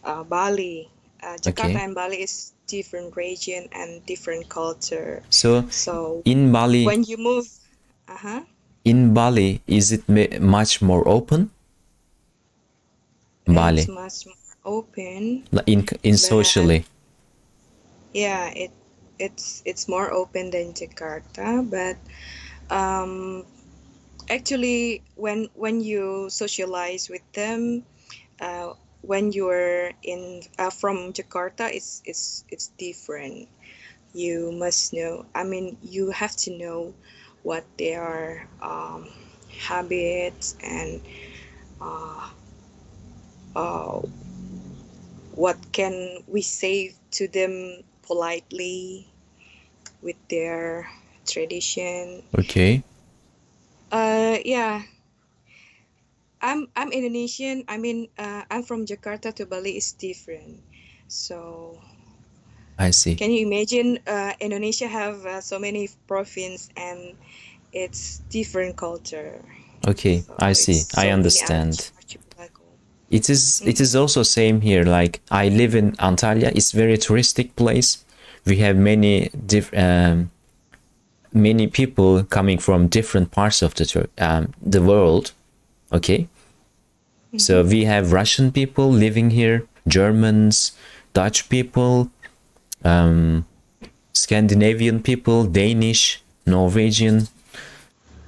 Bali. Jakarta and Bali is different region and different culture. So in Bali, when you move, in Bali, is it much more open? Bali. It's much more open. In socially. Yeah, it's more open than Jakarta, but actually when you socialize with them, when you're from Jakarta, it's different. You must know. I mean, you have to know what their habits and what can we say to them politely with their tradition. Okay. Yeah. I'm Indonesian. I mean, I'm from Jakarta to Bali is different. So I see. Can you imagine Indonesia have so many provinces and it's different culture. Okay, So I it's see. I so many understand. archipelago. It is also same here. Like I live in Antalya. It's very touristic place. We have many people coming from different parts of the world. Okay, so we have Russian people living here, Germans, Dutch people, Scandinavian people, Danish, Norwegian,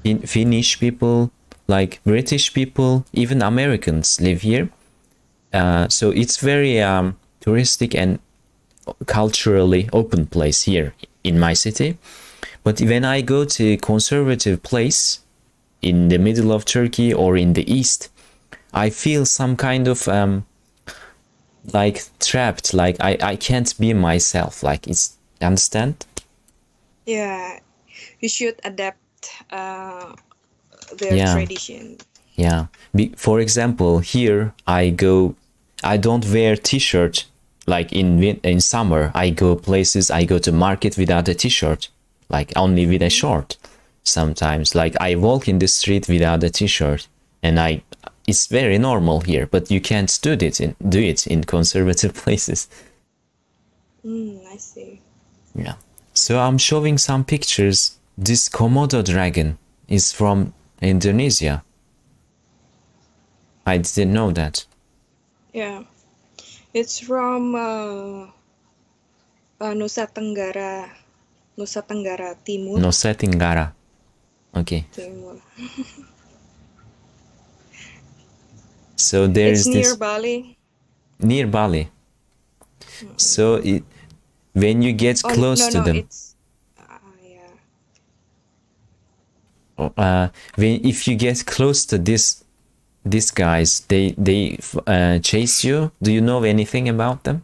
Finnish people, like British people, even Americans live here. So it's very touristic and culturally open place here in my city. But when I go to conservative place in the middle of Turkey or in the east, I feel some kind of like trapped, like I can't be myself. Like it's, understand? Yeah, you should adapt their Yeah. tradition. Yeah. For example, here I don't wear t-shirt like in summer. I go places, I go to market without a t-shirt, like only with a short. Sometimes, like I walk in the street without a t-shirt, and it's very normal here. But you can't do it in conservative places. I see. Yeah. So I'm showing some pictures. This Komodo dragon is from Indonesia. I didn't know that. Yeah, it's from Nusa Tenggara Timur. Nusa Tenggara. Okay. Timur. So there It's is near this Bali. near Bali. So when you get close to them, It's yeah. if you get close to these guys, they chase you. Do you know anything about them?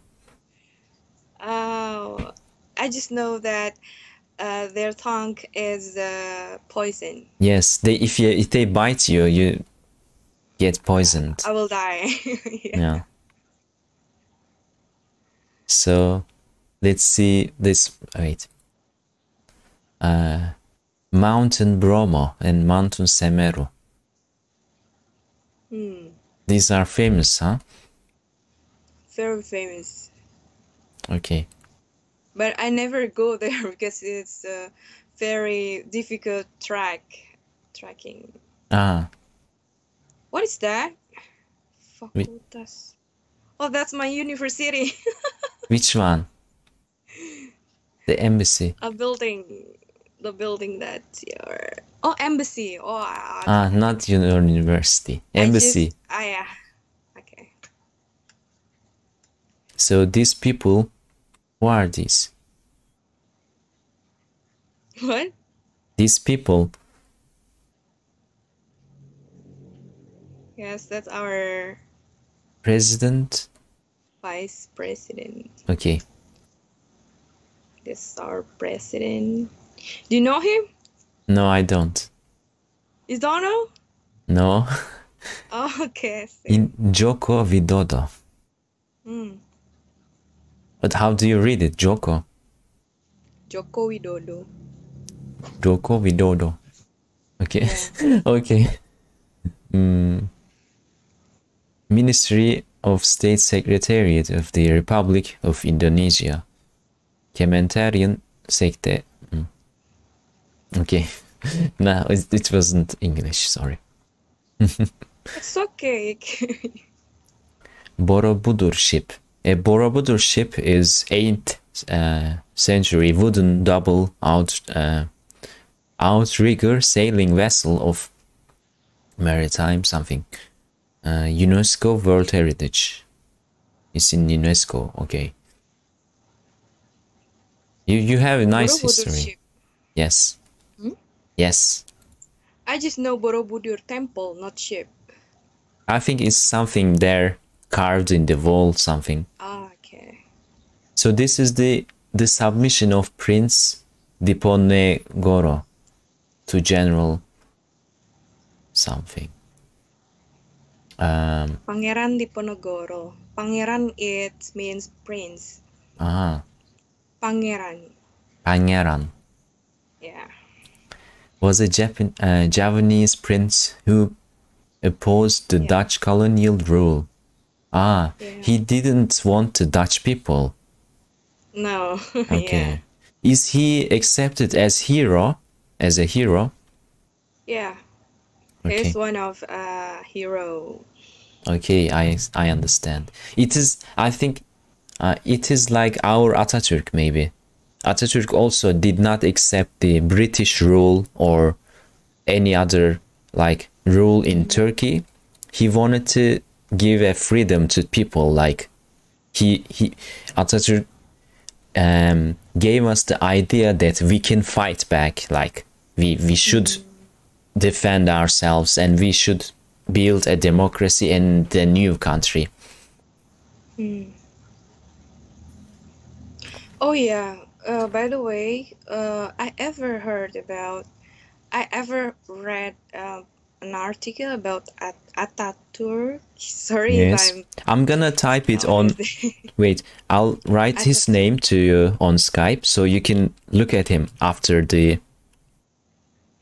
I just know that their tongue is poison. Yes, if they bite you, you get poisoned. I will die. Yeah. So let's see this. Wait. Mountain Bromo and Mountain Semeru. These are famous, huh? Very famous. Okay. But I never go there because it's a very difficult tracking. Ah. What is that? Fakultas. Oh, that's my university. Which one? The embassy. A building. The building that your... Oh, embassy. Oh, Not your university. Embassy. Yeah. Okay. So these people, who are these? What? These people. Yes, that's our President. vice president. Okay. This is our president. Do you know him? No, I don't. You don't know? No. Oh, okay. In Joko Widodo. But how do you read it? Joko Joko Widodo. Widodo. Okay. Yeah. Okay. Ministry of State Secretariat of the Republic of Indonesia. Kementerian Sekte. Okay. No, it wasn't English, sorry. It's okay. Borobudur ship. A Borobudur ship is 8th century wooden double outrigger sailing vessel of maritime something. UNESCO World Heritage. It's in UNESCO, okay. You have a nice Borobudur history. ship. Yes. Yes. I just know Borobudur temple, not ship. I think it's something there carved in the wall, something. Okay. So this is the submission of Prince Diponegoro to General something. Pangeran Diponegoro. Pangeran, it means prince. Pangeran. Pangeran Yeah. was a Javanese prince who opposed the Dutch colonial rule. Ah, he didn't want the Dutch people. No. Okay. Is he accepted as hero? As a hero? Yeah. Okay. He's one of hero. Okay, I understand. It is, I think, it is like our Atatürk maybe. Atatürk also did not accept the British rule or any other like rule in Turkey. He wanted to give a freedom to people. Like Atatürk gave us the idea that we can fight back. Like we should defend ourselves and we should build a democracy in the new country. Oh yeah. By the way, I ever read an article about Atatürk. Sorry Yes. if I'm gonna type it on. Wait, I'll write his name to you on Skype so you can look at him after the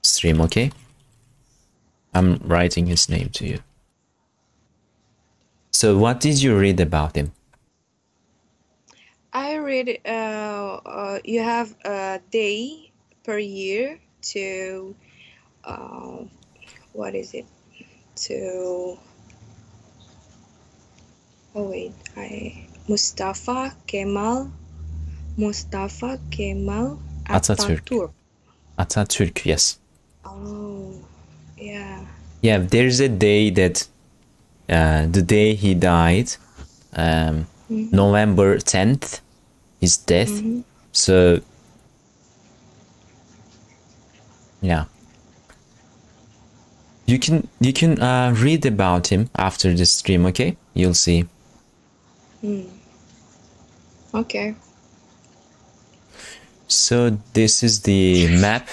stream, okay? I'm writing his name to you. So what did you read about him? I read you have a day per year to what is it? To Mustafa Kemal Atatürk. Atatürk, yes. Oh, yeah. Yeah, there's a day that the day he died, November 10th, his death. So yeah, you can read about him after the stream, okay? You'll see. Okay. So this is the map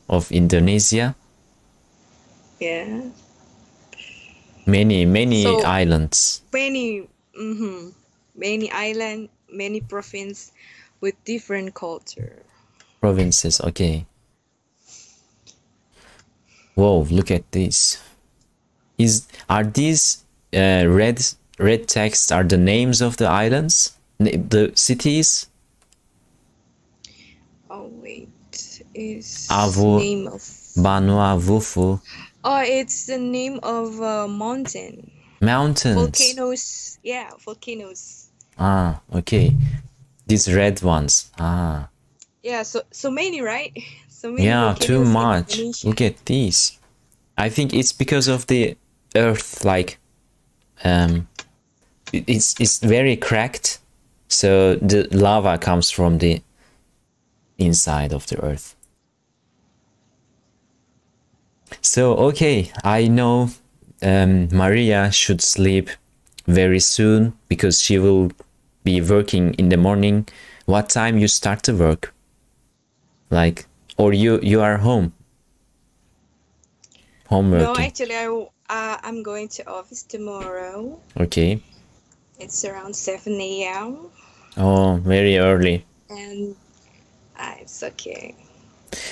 of Indonesia. Yeah. Many So, islands. Many island, many province with different culture. Provinces, okay. Whoa, look at this. Are these red text are the names of the islands? The cities? Oh wait, is Avu, name of Banua, Wufu. oh it's the name of mountain. Mountains. Volcanoes. Yeah, volcanoes. Ah, okay. These red ones. Ah. Yeah, so many, right? So many Yeah, too volcanoes in much. Indonesia. Look at these. I think it's because of the earth, like it's very cracked, so the lava comes from the inside of the earth. So okay, I know Maria should sleep very soon because she will be working in the morning. What time you start to work? Like, or you are home working? No, actually, I'm going to office tomorrow. Okay. It's around 7 a.m. Oh, very early. and it's okay.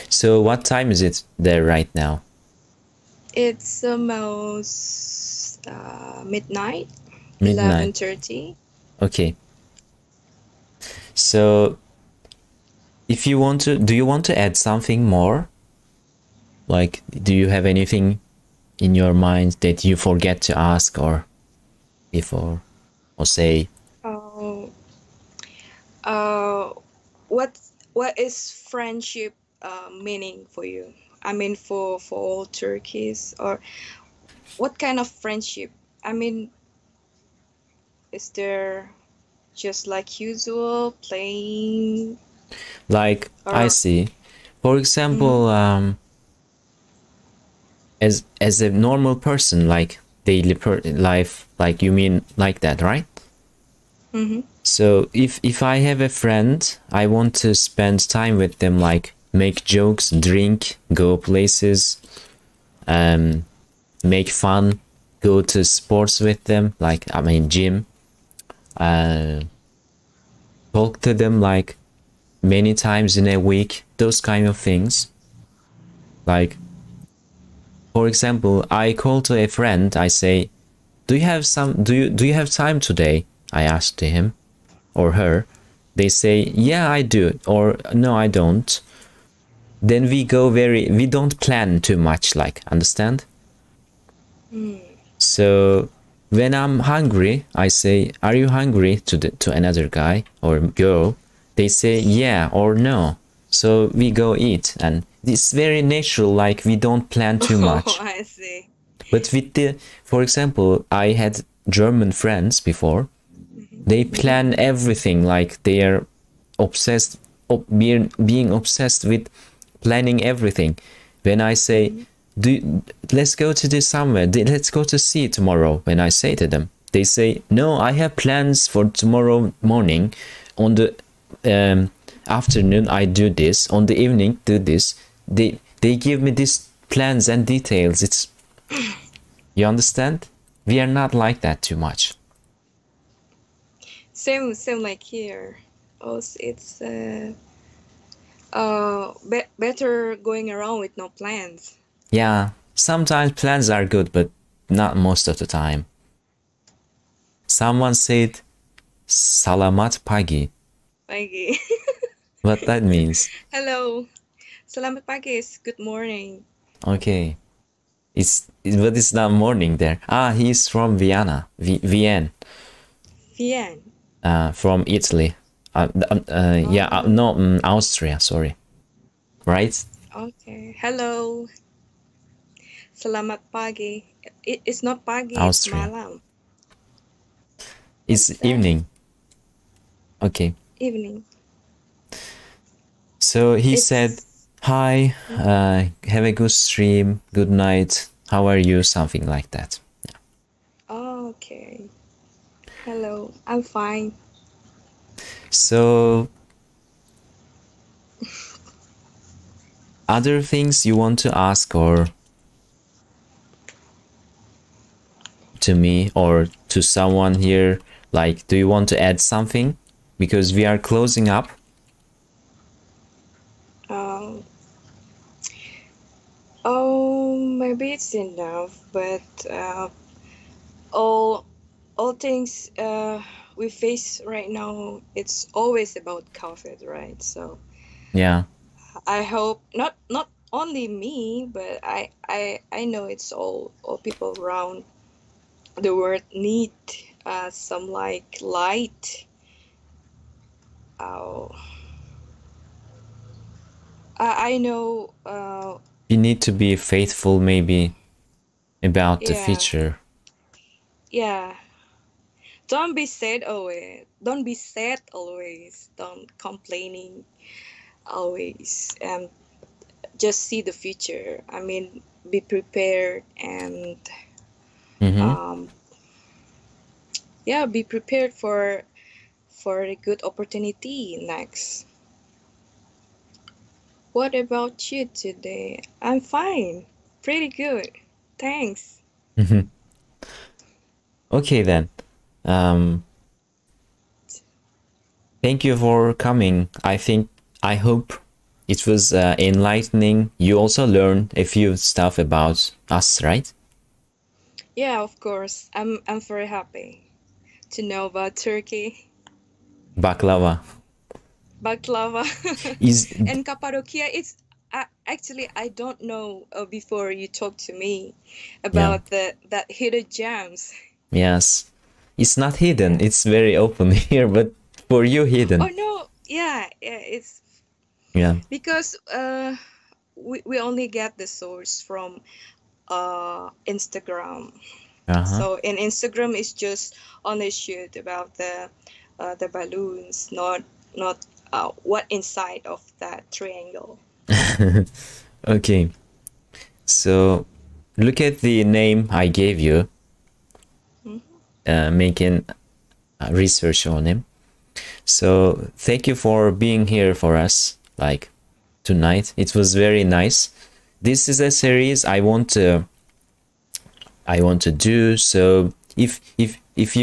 So what time is it there right now? It's almost midnight. Midnight. 11:30. Okay. So if you want to, do you want to add something more? Like, do you have anything in your mind that you forget to ask or before or say? Oh, what is friendship meaning for you? I mean, for all Turkeys, or what kind of friendship? I mean, is there just like usual playing? Like, I Or see. For example, as a normal person, like daily life, like you mean like that, right? So if I have a friend, I want to spend time with them, like make jokes, drink, go places, make fun, go to sports with them, like I mean gym, talk to them, like many times in a week, those kind of things. Like, for example, I call to a friend, I say, do you have time today? I ask to him or her. They say, yeah, I do, or no, I don't. Then we don't plan too much, like, understand? So when I'm hungry, I say, are you hungry, to another guy or girl? They say yeah or no. So we go eat, and it's very natural, like we don't plan too much. Oh, I see. But for example, I had German friends before. They plan everything, like they are obsessed, being obsessed with planning everything. When I say, let's go to this somewhere, let's go to sea tomorrow, when I say to them, they say, no, I have plans for tomorrow morning. On the afternoon, I do this. On the evening, do this. They give me these plans and details. It's, you understand? We are not like that too much. Same like here. Also, it's better going around with no plans. Yeah, sometimes plans are good, but not most of the time. Someone said, "Salamat pagi." Pagi. What that means? Hello. Selamat pagi is good morning. Okay. But it's not morning there. Ah, he's from Vienna. Vienna. Vienna. From Italy. Austria, sorry. Right? Okay. Hello. Selamat pagi. It's not pagi, Austria. it's malam. It's evening. Okay. Evening. So he said, hi, have a good stream, good night, how are you? Something like that. Yeah. Oh, okay. Hello, I'm fine. So, other things you want to ask or to me or to someone here, like, do you want to add something? Because we are closing up. Maybe it's enough, but all things we face right now, it's always about COVID, right? So yeah, I hope not only me, but I know it's all people around the world need some like light. I know. you need to be faithful, maybe, about the future. Yeah. Don't be sad always. Don't be sad always. Don't complaining always. Just see the future. I mean, be prepared and be prepared for a good opportunity next. What about you today? I'm fine. Pretty good. Thanks. Okay then. Thank you for coming. I hope it was enlightening. You also learned a few stuff about us, right? Yeah, of course. I'm very happy to know about Turkey. Baklava. And Cappadocia. It's actually I don't know before you talked to me about that hidden gems. Yes, it's not hidden. It's very open here, but for you, hidden. Oh no, it's because we only get the source from Instagram. So in Instagram, it's just only shoot about the balloons, not what inside of that triangle. Okay, so look at the name I gave you. Making research on him. So thank you for being here for us, like tonight. It was very nice. This is a series I want to do. So if if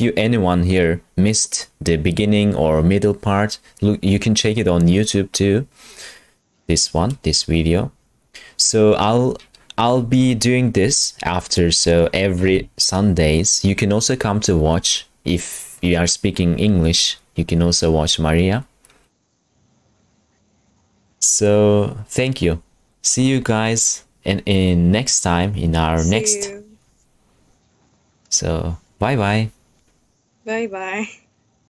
you anyone here missed the beginning or middle part, look, you can check it on YouTube too. This video. So I'll be doing this after, so every Sundays. You can also come to watch. If you are speaking English, you can also watch Maria. So thank you. See you guys in next time in our next. You. So bye bye. Bye bye.